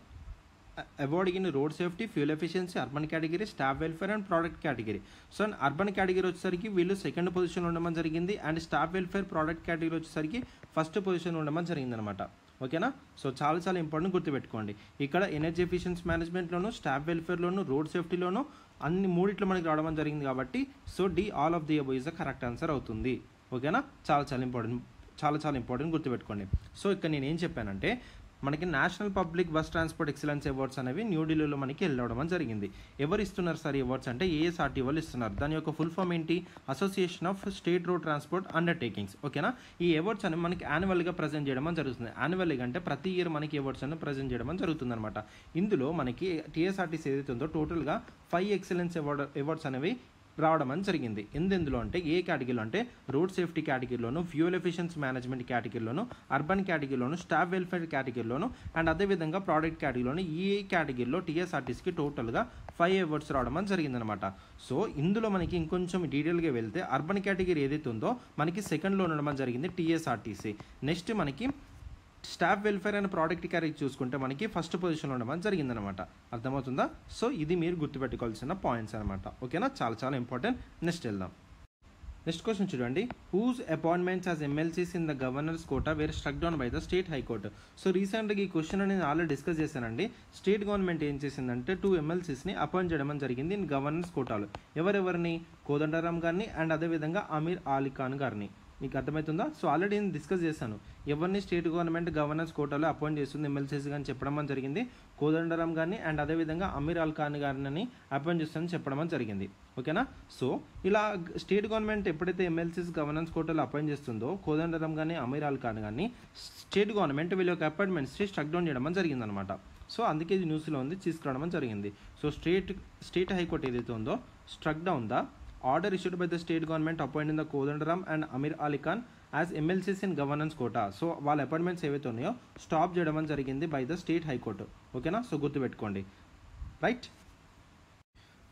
S1: award in road safety, fuel efficiency, urban category, staff welfare and product category. So urban category వచ్చేసరికి వీళ్ళు సెకండ్ పొజిషన్లో ఉండడం జరిగింది and staff welfare product category వచ్చేసరికి ఫస్ట్ పొజిషన్లో ఉండడం జరిగింది అనమాట. ఓకేనా, సో చాలా ఇంపార్టెంట్ గుర్తుపెట్టుకోండి. ఇక్కడ ఎనర్జీ ఎఫిషియన్సీ మేనేజ్మెంట్లోను, స్టాఫ్ వెల్ఫేర్లోను, రోడ్ సేఫ్టీలోను అన్ని మూడిట్లో మనకి రావడం జరిగింది కాబట్టి so D all of the above is the correct answer అవుతుంది. ఓకేనా, చాలా ఇంపార్టెంట్ గుర్తుపెట్టుకోండి. సో ఇక్కడ నేను ఏం చెప్పానంటే మనకి national public bus transport excellence awards అనేవి న్యూఢిల్లీలో మనకి వెళ్ళడం జరిగింది. ఎవరు ఇస్తున్నారు సార్ ఈ అవార్డ్స్ అంటే ఏఎస్ఆర్టీ వాళ్ళు ఇస్తున్నారు. దాని యొక్క ఫుల్ ఫామ్ ఏంటి? Association of state road transport undertakings. ఓకేనా, ఈ అవార్డ్స్ అనేవి మనకి యాన్యువల్గా ప్రజెంట్ చేయడం జరుగుతుంది. యాన్యువల్గా అంటే ప్రతి ఇయర్ మనకి అవార్డ్స్ అనేవి ప్రజెంట్ చేయడం జరుగుతుంది అనమాట. ఇందులో మనకి టీఎస్ఆర్టీసీ ఏదైతే ఉందో టోటల్గా 5 ఎక్సలెన్స్ అవార్డ్స్ అనేవి రావడం అని జరిగింది. ఎందులో అంటే ఏ కేటగిరీలో అంటే రోడ్ సేఫ్టీ కేటగిరీలోను, ఫ్యూయల్ ఎఫిషియన్సీ మేనేజ్మెంట్ కేటగిరీలోను, అర్బన్ కేటగిరీలోను, స్టాఫ్ వెల్ఫేర్ కేటగిరీలోను అండ్ అదేవిధంగా ప్రోడక్ట్ కేటగిరీలోను ఈ కేటగిరీలో టీఎస్ఆర్టీసీకి టోటల్గా 5 అవార్డ్స్ రావడం అని జరిగిందనమాట. సో ఇందులో మనకి ఇంకొంచెం డీటెయిల్గా వెళ్తే అర్బన్ కేటగిరీ ఏదైతే ఉందో మనకి సెకండ్లో ఉండడం జరిగింది టీఎస్ఆర్టీసీ. నెక్స్ట్ మనకి staff welfare and product category చూసుకుంటే మనకి ఫస్ట్ పొజిషన్లో ఉండడం జరిగిందనమాట. అర్థమవుతుందా? సో ఇది మీరు గుర్తుపెట్టుకోవాల్సిన పాయింట్స్ అనమాట. ఓకేనా, చాలా ఇంపార్టెంట్. నెక్స్ట్ వెళ్దాం. నెక్స్ట్ క్వశ్చన్ చూడండి. Whose appointments as MLCs in the governors quota wear struck down by the state high court. So రీసెంట్గా ఈ క్వశ్చన్ నేను ఆల్రెడీ డిస్కస్ చేశానండి. స్టేట్ గవర్నమెంట్ ఏం చేసిందంటే 2 ఎమ్మెల్సీస్ని అపాయింట్ చేయడం జరిగింది ఇన్ గవర్నర్స్ కోటాలో. ఎవరెవరిని? కోదండరాం గారిని అండ్ అదేవిధంగా అమీర్ అలీ ఖాన్ గారిని. మీకు అర్థమవుతుందా? సో ఆల్రెడీ నేను డిస్కస్ చేశాను ఎవరిని స్టేట్ గవర్నమెంట్ గవర్నర్స్ కోటాలో అపాయింట్ చేస్తుంది ఎమ్మెల్సీస్ కానీ చెప్పడం జరిగింది. కోదండరాం గారిని అండ్ అదేవిధంగా అమీర్ అలీ ఖాన్ గారిని అపాయింట్ చేస్తుందని చెప్పడం జరిగింది. ఓకేనా, సో ఇలా స్టేట్ గవర్నమెంట్ ఎప్పుడైతే ఎమ్మెల్సీస్ గవర్నెన్స్ కోటాలో అపాయింట్ చేస్తుందో కోదండరాం కానీ అమీర్ అలీ ఖాన్ కానీ స్టేట్ గవర్నమెంట్ వీళ్ళ యొక్క అపాయింట్మెంట్స్ని స్ట్రక్ డౌన్ చేయడం జరిగిందనమాట. సో అందుకే ఇది న్యూస్లో ఉంది, తీసుకురావడం జరిగింది. సో స్టేట్ హైకోర్టు ఏదైతే ఉందో struck down the order issued by the state government appointing the Kodandaram and Amir Ali Khan as MLCs in governance quota. So వాళ్ళ అపాయింట్మెంట్స్ ఏవైతే ఉన్నాయో స్టాప్ చేయడం జరిగింది బై ద స్టేట్ హైకోర్టు. ఓకేనా, so గుర్తుపెట్టుకోండి. Right,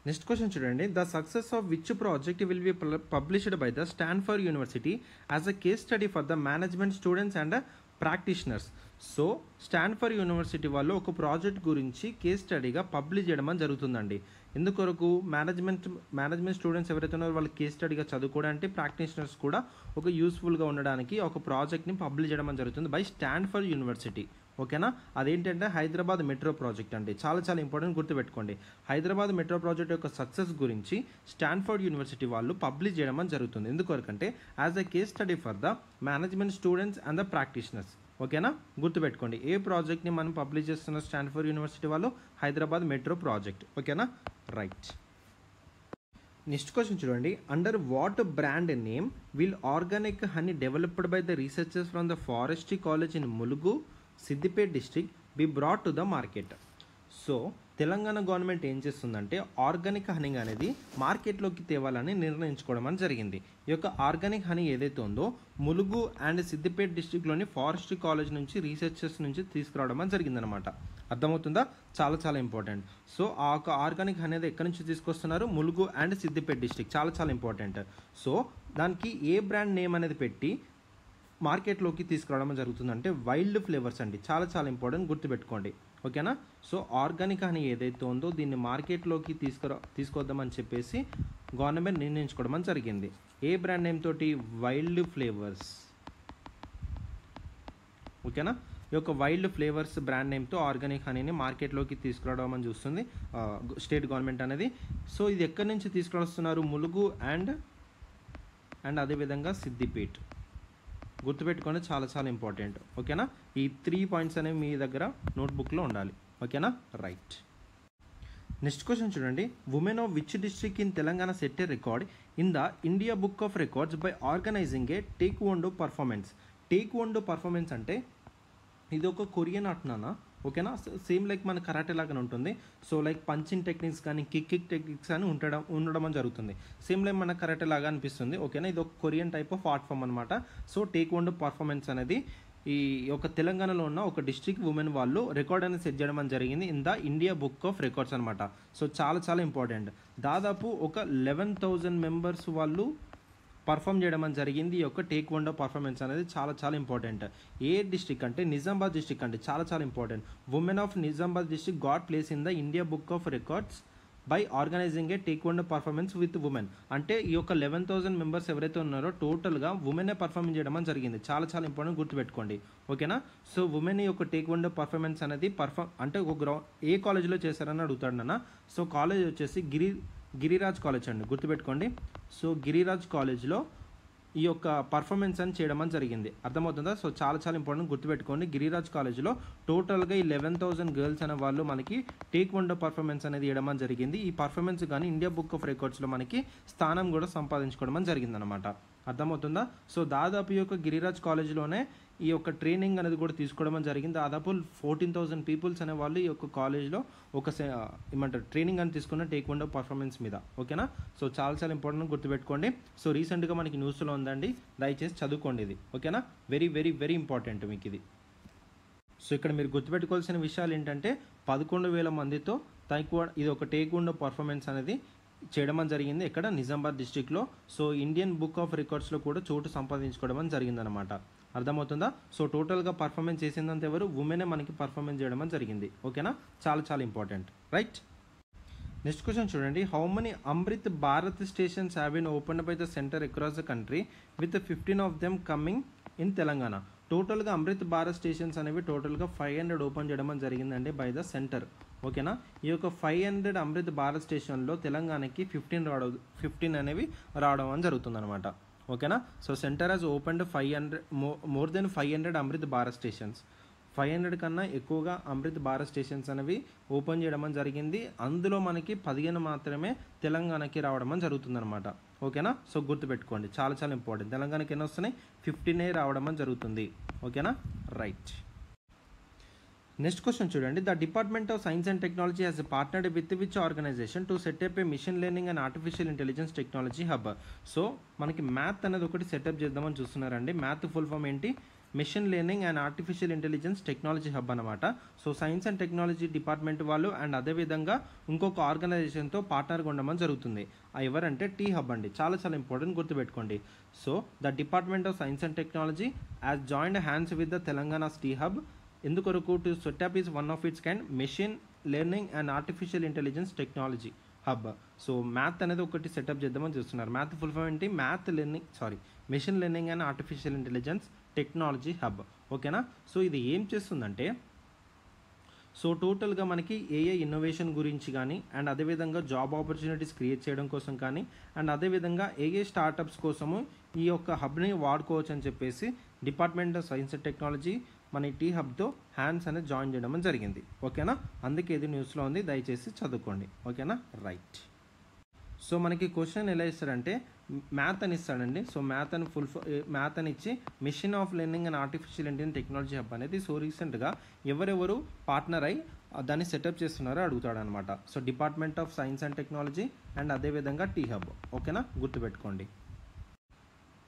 S1: next question చూడండి. The success of which project will be published by the Stanford university as a case study for the management students and practitioners. So Stanford university వాళ్ళు ఒక project గురించి case స్టడీగా publish చేయడం జరుగుతుందండి. ఎందుకొరకు? Management students ఎవరైతే ఉన్నారో వాళ్ళు కేస్ స్టడీగా చదువుకోవడానికి, ప్రాక్టీషనర్స్ కూడా ఒక యూస్ఫుల్గా ఉండడానికి ఒక ప్రాజెక్ట్ని పబ్లిష్ చేయడం జరుగుతుంది బై స్టాన్ఫర్డ్ యూనివర్సిటీ. ఓకేనా, అదేంటంటే హైదరాబాద్ మెట్రో ప్రాజెక్ట్ అండి. చాలా ఇంపార్టెంట్ గుర్తుపెట్టుకోండి. హైదరాబాద్ మెట్రో ప్రాజెక్ట్ యొక్క సక్సెస్ గురించి స్టాన్ఫర్డ్ యూనివర్సిటీ వాళ్ళు పబ్లిష్ చేయడం జరుగుతుంది. ఎందుకొరకంటే as a case study for the management students and the practitioners. ఓకేనా, గుర్తుపెట్టుకోండి. ఏ ప్రాజెక్ట్ని మనం పబ్లిష్ చేస్తున్న స్టాన్ఫర్డ్ యూనివర్సిటీ వాళ్ళు? Hyderabad metro project. ఓకేనా, రైట్. నెక్స్ట్ క్వశ్చన్ చూడండి. Under what brand name will organic honey developed by the researchers from the forestry college in Mulugu, Siddipet district be brought to the market. So Telangana government ఏం చేస్తుందంటే organic honey అనేది మార్కెట్లోకి తేవాలని నిర్ణయించుకోవడం జరిగింది. ఈ యొక్క ఆర్గానిక్ హనీ ఏదైతే ఉందో ములుగు అండ్ సిద్దిపేట్ డిస్ట్రిక్ట్లోని ఫారెస్ట్రీ కాలేజ్ నుంచి రీసెర్చర్స్ నుంచి తీసుకురావడం జరిగిందనమాట. అర్థమవుతుందా? చాలా ఇంపార్టెంట్. సో ఆ యొక్క ఆర్గానిక్ హనీ అనేది ఎక్కడి నుంచి తీసుకొస్తున్నారు? Mulugu and Siddipet district. చాలా ఇంపార్టెంట్. సో దానికి ఏ బ్రాండ్ నేమ్ అనేది పెట్టి మార్కెట్లోకి తీసుకురావడం జరుగుతుందంటే వైల్డ్ ఫ్లేవర్స్ అండి. చాలా ఇంపార్టెంట్, గుర్తుపెట్టుకోండి. ఓకేనా, సో ఆర్గానిక్ హనీ ఏదైతే ఉందో దీన్ని మార్కెట్లోకి తీసుకొద్దామని చెప్పేసి గవర్నమెంట్ నిర్ణయించుకోవడం జరిగింది. ఏ బ్రాండ్ నేమ్ తోటి? Wild flavours. ఓకేనా, ఈ యొక్క వైల్డ్ ఫ్లేవర్స్ బ్రాండ్ నేమ్తో ఆర్గానిక్ హనీని మార్కెట్లోకి తీసుకురావడం అని చూస్తుంది స్టేట్ గవర్నమెంట్ అనేది. సో ఇది ఎక్కడి నుంచి తీసుకురాస్తున్నారు? ములుగు అండ్ అదేవిధంగా సిద్దిపేట్. గుర్తుపెట్టుకోండి, చాలా ఇంపార్టెంట్. ఓకేనా, ఈ 3 పాయింట్స్ అనేవి మీ దగ్గర నోట్బుక్లో ఉండాలి. ఓకేనా, రైట్. నెక్స్ట్ క్వశ్చన్ చూడండి. Women of which district in Telangana set a record in the India book of records by organizing a taekwondo performance. Taekwondo performance అంటే ఇది ఒక కొరియన్ ఆర్ట్ నాన్న. ఓకేనా, సేమ్ లైక్ మన కరాటే లాగానే ఉంటుంది. సో లైక్ పంచింగ్ టెక్నిక్స్ కానీ కిక్ టెక్నిక్స్ కానీ ఉండడం జరుగుతుంది. సేమ్ లైక్ మన కరాటే లాగా అనిపిస్తుంది. ఓకేనా, ఇది ఒక Korean type of art form అనమాట. సో టేక్వోండో పర్ఫార్మెన్స్ అనేది ఈ యొక్క తెలంగాణలో ఉన్న ఒక డిస్ట్రిక్ట్ ఉమెన్ వాళ్ళు రికార్డ్ అనేది సెట్ చేయడం అని జరిగింది in the India book of records అనమాట. సో చాలా చాలా ఇంపార్టెంట్. దాదాపు ఒక 11,000 మెంబర్స్ వాళ్ళు పర్ఫామ్ చేయడం అని జరిగింది. ఈ యొక్క టేక్ వన్ పర్ఫార్మెన్స్ అనేది చాలా చాలా ఇంపార్టెంట్. ఏ డిస్ట్రిక్ట్ అంటే నిజామాబాద్ డిస్ట్రిక్ట్ అంటే చాలా చాలా important. Women of Nizamabad district got place in the India book of records by organizing a taekwondo performance with women. అంటే ఈ యొక్క 11,000 మెంబర్స్ ఎవరైతే ఉన్నారో టోటల్గా ఉమెనే పర్ఫార్మ్ చేయడం అని జరిగింది. చాలా చాలా ఇంపార్టెంట్, గుర్తుపెట్టుకోండి. ఓకేనా. సో ఉమెన్ యొక్క టేక్ వన్ పర్ఫార్మెన్స్ అనేది అంటే ఒక ఏ కాలేజ్లో చేశారని అడుగుతాడు నాన్న. సో కాలేజ్ వచ్చేసి గిరిరాజ్ కాలేజ్ అండి, గుర్తుపెట్టుకోండి. సో గిరిరాజ్ కాలేజ్లో ఈ యొక్క పర్ఫార్మెన్స్ అని చేయడం అని జరిగింది. అర్థమవుతుందా? సో చాలా చాలా ఇంపార్టెంట్, గుర్తుపెట్టుకోండి. గిరిరాజ్ కాలేజ్లో టోటల్గా ఈ 11,000 గర్ల్స్ అనే వాళ్ళు మనకి టేక్ వన్ పర్ఫార్మెన్స్ అనేది ఇవ్వడం అని జరిగింది. ఈ పర్ఫార్మెన్స్ కానీ ఇండియా బుక్ ఆఫ్ రికార్డ్స్లో మనకి స్థానం కూడా సంపాదించుకోవడం అని జరిగిందనమాట. అర్థమవుతుందా? సో దాదాపు ఈ యొక్క గిరిరాజ్ కాలేజ్లోనే ఈ యొక్క ట్రైనింగ్ అనేది కూడా తీసుకోవడం జరిగింది. దాదాపు 14,000 పీపుల్స్ అనే వాళ్ళు ఈ యొక్క కాలేజ్లో ఏమంటారు ట్రైనింగ్ అని తీసుకున్న టేక్ వన్ పర్ఫార్మెన్స్ మీద. ఓకేనా. సో చాలా చాలా ఇంపార్టెంట్, గుర్తుపెట్టుకోండి. సో రీసెంట్గా మనకి న్యూస్లో ఉందండి, దయచేసి చదువుకోండి ఇది. ఓకేనా. వెరీ వెరీ వెరీ ఇంపార్టెంట్ మీకు ఇది. సో ఇక్కడ మీరు గుర్తుపెట్టుకోవాల్సిన విషయాలు ఏంటంటే 11,000 మందితో ఇది ఒక టేక్ వన్ పర్ఫార్మెన్స్ అనేది చేయడం జరిగింది. ఇక్కడ నిజామాబాద్ డిస్టిక్లో. సో ఇండియన్ బుక్ ఆఫ్ రికార్డ్స్లో కూడా చోటు సంపాదించుకోవడం జరిగిందనమాట. అర్థమవుతుందా? సో టోటల్గా పర్ఫార్మెన్స్ చేసిందంత ఎవరు? ఉమెనే మనకి పర్ఫార్మెన్స్ చేయడం జరిగింది. ఓకేనా. చాలా చాలా ఇంపార్టెంట్, రైట్. నెక్స్ట్ క్వశ్చన్ చూడండి. How many Amrit Bharat stations have been opened by the centre across the country with 15 of them coming in Telangana. టోటల్గా అమృత్ భారత్ స్టేషన్స్ అనేవి టోటల్గా 500 ఓపెన్ చేయడం జరిగిందండి బై ద సెంటర్. ఓకేనా. ఈ యొక్క 500 అమృత్ భారత్ స్టేషన్లో తెలంగాణకి 15 అనేవి రావడం అని జరుగుతుందన్నమాట. ఓకేనా. So centre has opened 500 more than 500 Amrit Bharat stations. 500 కన్నా ఎక్కువగా అమృత్ భారత్ స్టేషన్స్ అనేవి ఓపెన్ చేయడం జరిగింది. అందులో మనకి 15 మాత్రమే తెలంగాణకి రావడం జరుగుతుందన్నమాట. ఓకేనా. సో గుర్తుపెట్టుకోండి, చాలా చాలా ఇంపార్టెంట్. తెలంగాణకి ఎన్ని వస్తున్నాయి? 15 రావడం జరుగుతుంది. ఓకేనా, రైట్. నెక్స్ట్ క్వశ్చన్ చూడండి. The department of science and technology has partnered with which organization to set up a mission learning and artificial intelligence technology hub. So మనకి మ్యాథ్ అనేది ఒకటి సెటప్ చేద్దామని చూస్తున్నారండి. మ్యాథ్ ఫుల్ ఫామ్ ఏంటి? Mission learning and artificial intelligence technology hub అనమాట. So science and technology department వాళ్ళు and అదేవిధంగా ఇంకొక ఆర్గనైజేషన్తో పార్ట్నర్గా ఉండడం జరుగుతుంది. ఎవరంటే టీ హబ్ అండి. చాలా చాలా ఇంపార్టెంట్, గుర్తుపెట్టుకోండి. So the department of science and technology has joined hands with the Telangana T hub. ఎందుకొరకు? To set up is one of its kind machine learning and artificial intelligence technology hub. So MATH అనేది ఒకటి set up చేద్దామని చూస్తున్నారు. MATH full form ఏంటి? Machine learning and artificial intelligence technology hub. ఓకేనా. So ఇది ఏం చేస్తుందంటే, సో టోటల్గా మనకి ఏఏ ఇన్నోవేషన్ గురించి కానీ అండ్ అదేవిధంగా జాబ్ ఆపర్చునిటీస్ క్రియేట్ చేయడం కోసం కానీ అండ్ అదేవిధంగా ఏఏ స్టార్టప్స్ కోసము ఈ యొక్క హబ్ని వాడుకోవచ్చు అని చెప్పేసి department of science and technology మన టీ హబ్తో హ్యాండ్స్ అనేది జాయిన్ చేయడం జరిగింది. ఓకేనా. అందుకే ఇది న్యూస్లో ఉంది, దయచేసి చదువుకోండి. ఓకేనా, రైట్. సో మనకి క్వశ్చన్ ఎలా ఇస్తారంటే మ్యాథ్ అని ఇస్తాడండి. సో మ్యాథ్ అని ఇచ్చి machine of learning and artificial intelligence technology hub అనేది సో రీసెంట్గా ఎవరెవరు పార్ట్నర్ అయి దాన్ని సెటప్ చేస్తున్నారో అడుగుతాడు అనమాట. So department of science and technology and అదేవిధంగా టీ హబ్. ఓకేనా, గుర్తుపెట్టుకోండి.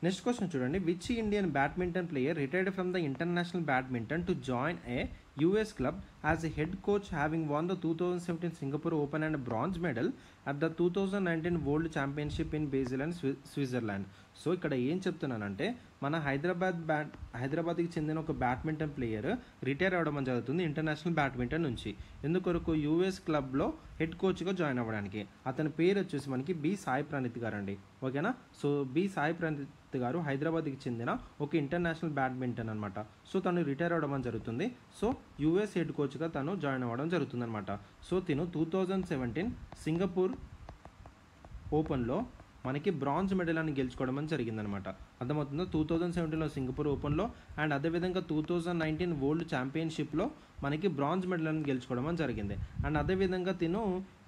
S1: నెక్స్ట్ క్వశ్చన్ చూడండి. Which Indian badminton player retired from the international badminton to join a US club as a head coach, having won the 2017 Singapore Open and bronze medal at the 2019 World Championship in Basel and Switzerland. So ఇక్కడ ఏం చెప్తున్నానంటే మన హైదరాబాద్కి చెందిన ఒక badminton player retire అవ్వడం జరుగుతుంది international badminton నుంచి. ఎందుకొరకు? US క్లబ్లో హెడ్ కోచ్గా జాయిన్ అవ్వడానికి. అతని పేరు వచ్చేసి మనకి బి సాయి ప్రణీత్ గారు అండి. ఓకేనా. సో బి సాయి ప్రణీత్ గారు హైదరాబాద్కి చెందిన ఒక ఇంటర్నేషనల్ బ్యాడ్మింటన్ అనమాట. సో తను రిటైర్ అవ్వడం జరుగుతుంది. సో US హెడ్ కోచ్గా తను జాయిన్ అవ్వడం జరుగుతుంది అనమాట. సో తిను 2017 సింగపూర్ ఓపెన్లో మనకి బ్రాంజ్ మెడల్ అని గెలుచుకోవడం అని జరిగిందనమాట. అర్థమవుతుందో? 2017లో సింగపూర్ ఓపెన్లో అండ్ అదేవిధంగా 2019 వరల్డ్ ఛాంపియన్షిప్లో మనకి బ్రాంజ్ మెడల్ అని గెలుచుకోవడం అని జరిగింది. అండ్ అదేవిధంగా తిను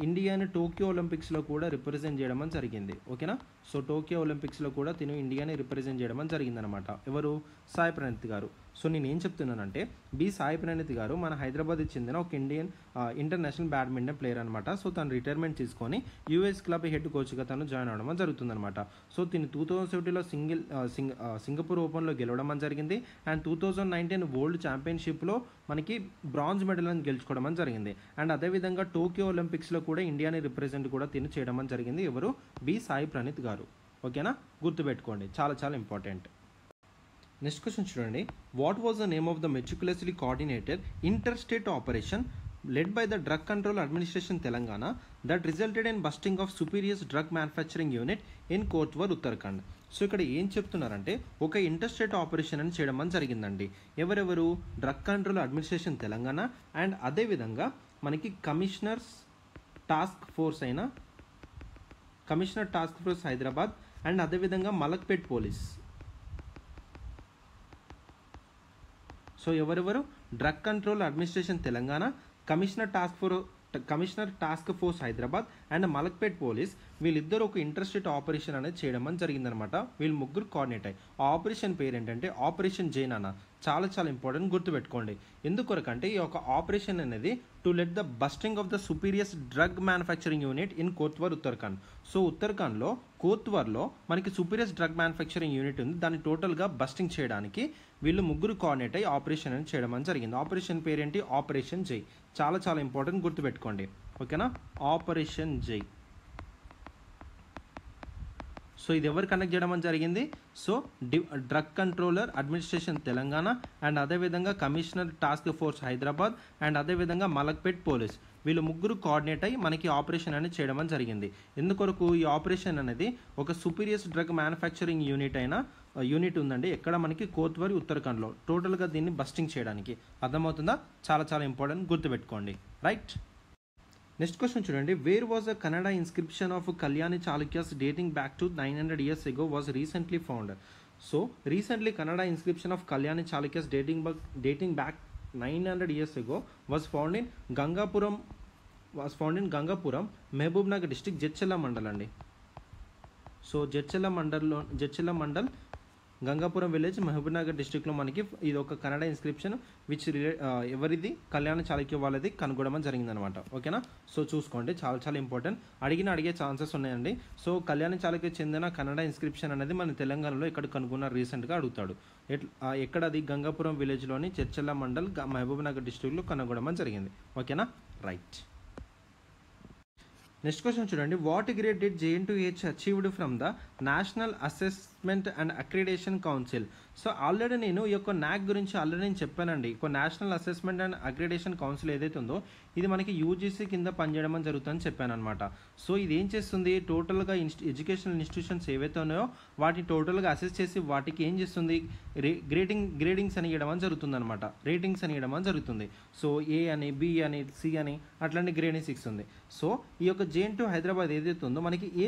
S1: ఇండియాని టోక్యో ఒలింపిక్స్లో కూడా రిప్రజెంట్ చేయడం అని జరిగింది. ఓకేనా. సో టోక్యో ఒలింపిక్స్లో కూడా తిను ఇండియాని రిప్రజెంట్ చేయడం అని జరిగిందనమాట. ఎవరు? సాయి ప్రణీత్ గారు. సో నేను ఏం చెప్తున్నానంటే బి సాయి ప్రణీత్ గారు మన హైదరాబాద్కి చెందిన ఒక ఇంటర్నేషనల్ బ్యాడ్మింటన్ ప్లేయర్ అనమాట. సో తను రిటైర్మెంట్ తీసుకొని యూఎస్ క్లబ్ హెడ్ కోచ్గా తను జాయిన్ అవ్వడం జరుగుతుందన్నమాట. సో దీన్ని 2017లో సింగపూర్ ఓపెన్లో గెలవడం జరిగింది. అండ్ 2019 వరల్డ్ ఛాంపియన్షిప్లో మనకి బ్రాంజ్ మెడల్ అని గెలుచుకోవడం జరిగింది. అండ్ అదేవిధంగా టోక్యో ఒలింపిక్స్లో కూడా ఇండియాని రిప్రజెంట్ కూడా తిని చేయడం జరిగింది. ఎవరు? బి సాయి ప్రణీత్ గారు. ఓకేనా, గుర్తుపెట్టుకోండి, చాలా చాలా ఇంపార్టెంట్. నెక్స్ట్ క్వశ్చన్ చూడండి. What was the name of the meticulously coordinated inter state operation led by the drug control administration Telangana that resulted in busting of spurious drug manufacturing unit in Kotdwar Uttarakhand. So ఇక్కడ ఏం చెప్తున్నారంటే ఒక inter state operation అని చేయడం జరిగిందండి. ఎవరెవరు? Drug control administration Telangana and అదేవిధంగా మనకి commissioner task force Hyderabad and అదేవిధంగా మలక్పేట్ పోలీస్. సో ఎవరెవరు? Drug control administration Telangana, commissioner task force Hyderabad and Malakpet police వీళ్ళిద్దరూ ఒక ఇంటర్ స్టేట్ ఆపరేషన్ అనేది చేయడం జరిగిందనమాట. వీళ్ళు ముగ్గురు కోఆర్డినేట్ అయ్యి ఆ ఆపరేషన్ పేరు ఏంటంటే ఆపరేషన్ జైన్ అన్న. చాలా చాలా ఇంపార్టెంట్, గుర్తుపెట్టుకోండి. ఎందుకొరకంటే ఈ యొక్క ఆపరేషన్ అనేది to let the busting of the spurious drug manufacturing unit in Kotdwar Uttarakhand. So ఉత్తరాఖండ్లో కోత్వర్లో మనకి సుపీరియస్ డ్రగ్ మ్యానుఫ్యాక్చరింగ్ యూనిట్ ఉంది. దాన్ని టోటల్గా బస్టింగ్ చేయడానికి వీళ్ళు ముగ్గురు కోఆర్డినేట్ అయ్యి ఆపరేషన్ అని చేయడం జరిగింది. ఆపరేషన్ పేరేంటి? ఆపరేషన్ జై. చాలా చాలా ఇంపార్టెంట్, గుర్తుపెట్టుకోండి. ఓకేనా, ఆపరేషన్ జై. సో ఇది ఎవరు కండక్ట్ చేయడం జరిగింది? So drug controller administration Telangana and అదేవిధంగా commissioner task force Hyderabad and అదేవిధంగా మలక్పేట్ పోలీస్ వీళ్ళు ముగ్గురు కోఆర్డినేట్ అయ్యి మనకి ఆపరేషన్ అనేది చేయడం జరిగింది. ఎందుకొరకు ఈ ఆపరేషన్ అనేది ఒక సుపీరియస్ డ్రగ్ మ్యానుఫ్యాక్చరింగ్ యూనిట్ ఉందండి. ఎక్కడ? మనకి కోత్వరి ఉత్తరాఖండ్లో. టోటల్గా దీన్ని బస్టింగ్ చేయడానికి. అర్థమవుతుందా? చాలా చాలా ఇంపార్టెంట్, గుర్తుపెట్టుకోండి. రైట్. నెక్స్ట్ క్వశ్చన్ చూడండి. Where was the Kannada inscription of Kalyani Chalukyas dating back to 900 years ago was recently found. So recently Kannada inscription of Kalyani Chalukyas dating back 900 years ago was found in Gangapuram, Mahabubnagar district, Jadcherla mandal అండి. So Jadcherla mandal Gangapuram village, Mahabubnagar డిస్ట్రిక్ట్లో మనకి ఇది ఒక Kannada inscription which ఎవరిది? కళ్యాణ చాళుక్య వాళ్ళది కనుగొనడం జరిగిందనమాట. ఓకేనా, సో చూసుకోండి, చాలా చాలా ఇంపార్టెంట్. అడిగే ఛాన్సెస్ ఉన్నాయండి. సో కళ్యాణ చాళుక్య చెందిన కన్నడ ఇన్స్క్రిప్షన్ అనేది మన తెలంగాణలో ఎక్కడ కనుగొన్నారు రీసెంట్గా అడుగుతాడు. ఎక్కడ? అది గంగాపురం విలేజ్లోని చర్చల్ల మండల్, మహబూబ్ నగర్ డిస్ట్రిక్ట్లో కనుగొనడం జరిగింది. ఓకేనా, రైట్. నెక్స్ట్ క్వశ్చన్ చూడండి. What grade did JNTH achieved from the national assessment and accreditation council. So already నేను ఈ యొక్క NAAC గురించి నేను చెప్పానండి. ఒక national assessment and accreditation council ఏదైతే ఉందో ఇది మనకి UGC కింద పనిచేయడం జరుగుతుందని చెప్పాను అనమాట. సో ఇది ఏం చేస్తుంది? టోటల్గా ఎడ్యుకేషనల్ ఇన్స్టిట్యూషన్స్ ఏవైతే ఉన్నాయో వాటిని టోటల్గా అసెస్ చేసి వాటికి ఏం చేస్తుంది? గ్రేడింగ్స్ అని ఇవ్వడం జరుగుతుంది అనమాట. రేటింగ్స్ అని ఇవ్వడం జరుగుతుంది. సో A అని, B అని, C అని అట్లాంటి గ్రేడింగ్స్ ఇస్తుంది. సో ఈ యొక్క JNTU హైదరాబాద్ ఏదైతే ఉందో మనకి A+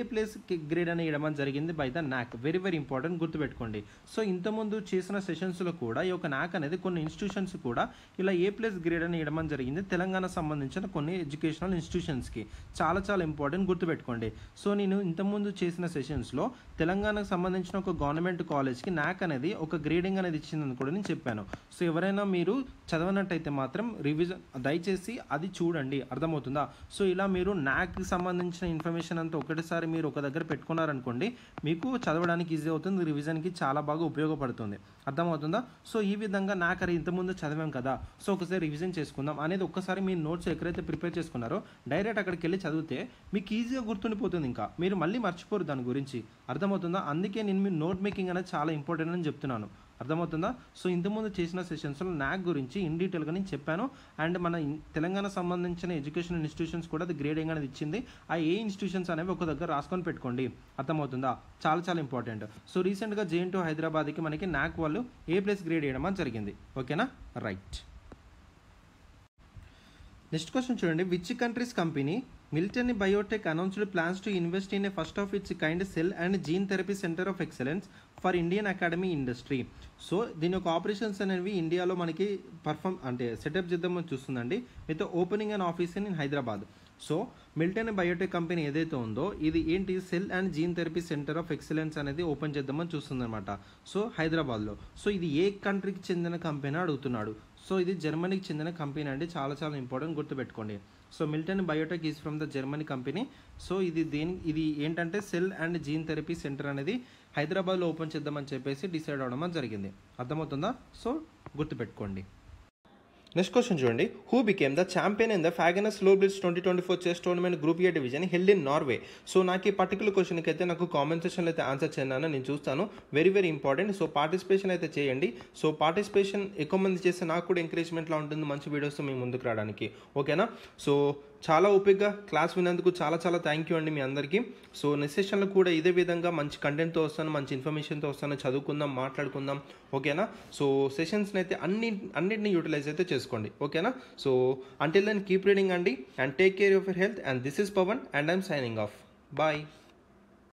S1: గ్రేడ్ అని ఇవ్వడం జరిగింది by the NAAC. Very very important, గుర్తుపెట్టుకోండి. సో ఇంతకుముందు చేసిన సెషన్స్లో కూడా ఈ యొక్క NAAC అనేది కొన్ని ఇన్స్టిట్యూషన్స్ కూడా ఇలా A+ గ్రేడ్ అని ఇవ్వడం జరిగింది తెలంగాణ సంబంధించిన కొన్ని ఎడ్యుకేషనల్ ఇన్స్టిట్యూషన్స్కి. చాలా చాలా ఇంపార్టెంట్, గుర్తుపెట్టుకోండి. సో నేను ఇంతకుముందు చేసిన సెషన్స్లో తెలంగాణకు సంబంధించిన ఒక గవర్నమెంట్ కాలేజ్కి NAAC అనేది ఒక గ్రేడింగ్ అనేది ఇచ్చిందని కూడా నేను చెప్పాను. సో ఎవరైనా మీరు చదవనట్టయితే మాత్రం రివిజన్ దయచేసి అది చూడండి, అర్థమవుతుందా? సో ఇలా మీరు NAACకి సంబంధించిన ఇన్ఫర్మేషన్ అంతా ఒకటిసారి మీరు ఒక దగ్గర పెట్టుకున్నారనుకోండి, మీకు చదవడానికి ఈజీ అవుతుంది, రివిజన్కి చాలా బాగా ఉపయోగపడుతుంది. అర్థమవుతుందా? సో ఈ విధంగా NAAC ఇంతకుముందు చదివాం కదా, సో ఒకసారి రివిజన్ చేసుకుందాం అనేది ఒక్కసారి మీ నోట్స్ ఎక్కడైతే ప్రిపేర్ చేసుకున్నారో డైరెక్ట్ అక్కడికి వెళ్ళి చదివితే మీకు ఈజీగా గుర్తుండిపోతుంది. ఇంకా మీరు మళ్ళీ మర్చిపోరు దాని గురించి. అర్థమవుతుందా? అందుకే నేను మీ నోట్ మేకింగ్ అనేది చాలా ఇంపార్టెంట్ అని చెప్తున్నాను. అర్థమవుతుందా? సో ఇంతకుముందు చేసిన సెషన్స్లో NAAC గురించి ఇన్ డీటెయిల్గా నేను చెప్పాను. అండ్ మన తెలంగాణ సంబంధించిన ఎడ్యుకేషనల్ ఇన్స్టిట్యూషన్స్ కూడా అది గ్రేడింగ్ అనేది ఇచ్చింది. ఆ ఏ ఇన్స్టిట్యూషన్స్ అనేవి ఒక దగ్గర రాసుకొని పెట్టుకోండి. అర్థమవుతుందా? చాలా చాలా ఇంపార్టెంట్. సో రీసెంట్గా JNTU హైదరాబాద్కి మనకి NAAC వాళ్ళు A+ గ్రేడ్ వేయడం జరిగింది. ఓకేనా, రైట్. నెక్స్ట్ క్వశ్చన్ చూడండి. Which countries company Miltenyi Biotech announced plans to invest in a first of its kind cell and gene therapy center of excellence for Indian academy industry. So దీని యొక్క operations అనేవి ఇండియాలో మనకి set up చేద్దామని చూస్తుందండి with opening and office in Hyderabad. So Milton biotech company ఏదైతే ఉందో ఇది ఏంటి cell and gene therapy centre of excellence అనేది ఓపెన్ చేద్దామని చూస్తుందన్నమాట. సో హైదరాబాద్లో. సో ఇది ఏ కంట్రీకి చెందిన కంపెనీ అడుగుతున్నాడు. సో ఇది జర్మనీకి చెందిన కంపెనీ అండి, చాలా చాలా ఇంపార్టెంట్, గుర్తుపెట్టుకోండి. So Milton biotech is from the Germany company. So ఇది ఏంటంటే cell and gene therapy centre అనేది హైదరాబాద్లో ఓపెన్ చేద్దామని చెప్పేసి డిసైడ్ అవడం జరిగింది. అర్థమవుతుందా? సో గుర్తుపెట్టుకోండి. నెక్స్ట్ క్వశ్చన్ చూడండి. Who became the champion in the Fagernes లో blitz 2024 chess tournament group A division held in Norway. So నాకు ఈ పర్టికులర్ క్వశ్చన్కి అయితే నాకు కామెంట్ సెక్షన్లో అయితే ఆన్సర్ చేయను, నేను చూస్తాను. Very very important. So participation అయితే చేయండి. సో పార్టిసిపేషన్ ఎక్కువ మంది చేస్తే నాకు కూడా ఎంకరేజ్మెంట్లా ఉంటుంది మంచి వీడియోస్తో మేము ముందుకు రావడానికి. ఓకేనా? సో చాలా ఓపికగా క్లాస్ విన్నందుకు చాలా చాలా థ్యాంక్ యూ అండి మీ అందరికీ. సో నెక్స్ట్ సెషన్లో కూడా ఇదే విధంగా మంచి కంటెంట్తో వస్తాను, మంచి ఇన్ఫర్మేషన్తో వస్తాను, చదువుకుందాం, మాట్లాడుకుందాం. ఓకేనా? సో సెషన్స్ని అయితే అన్నింటినీ యూటిలైజ్ అయితే చేసుకోండి. ఓకేనా? So until then keep reading అండి, and take care of your health. And this is Pavan and I'm signing off. Bye.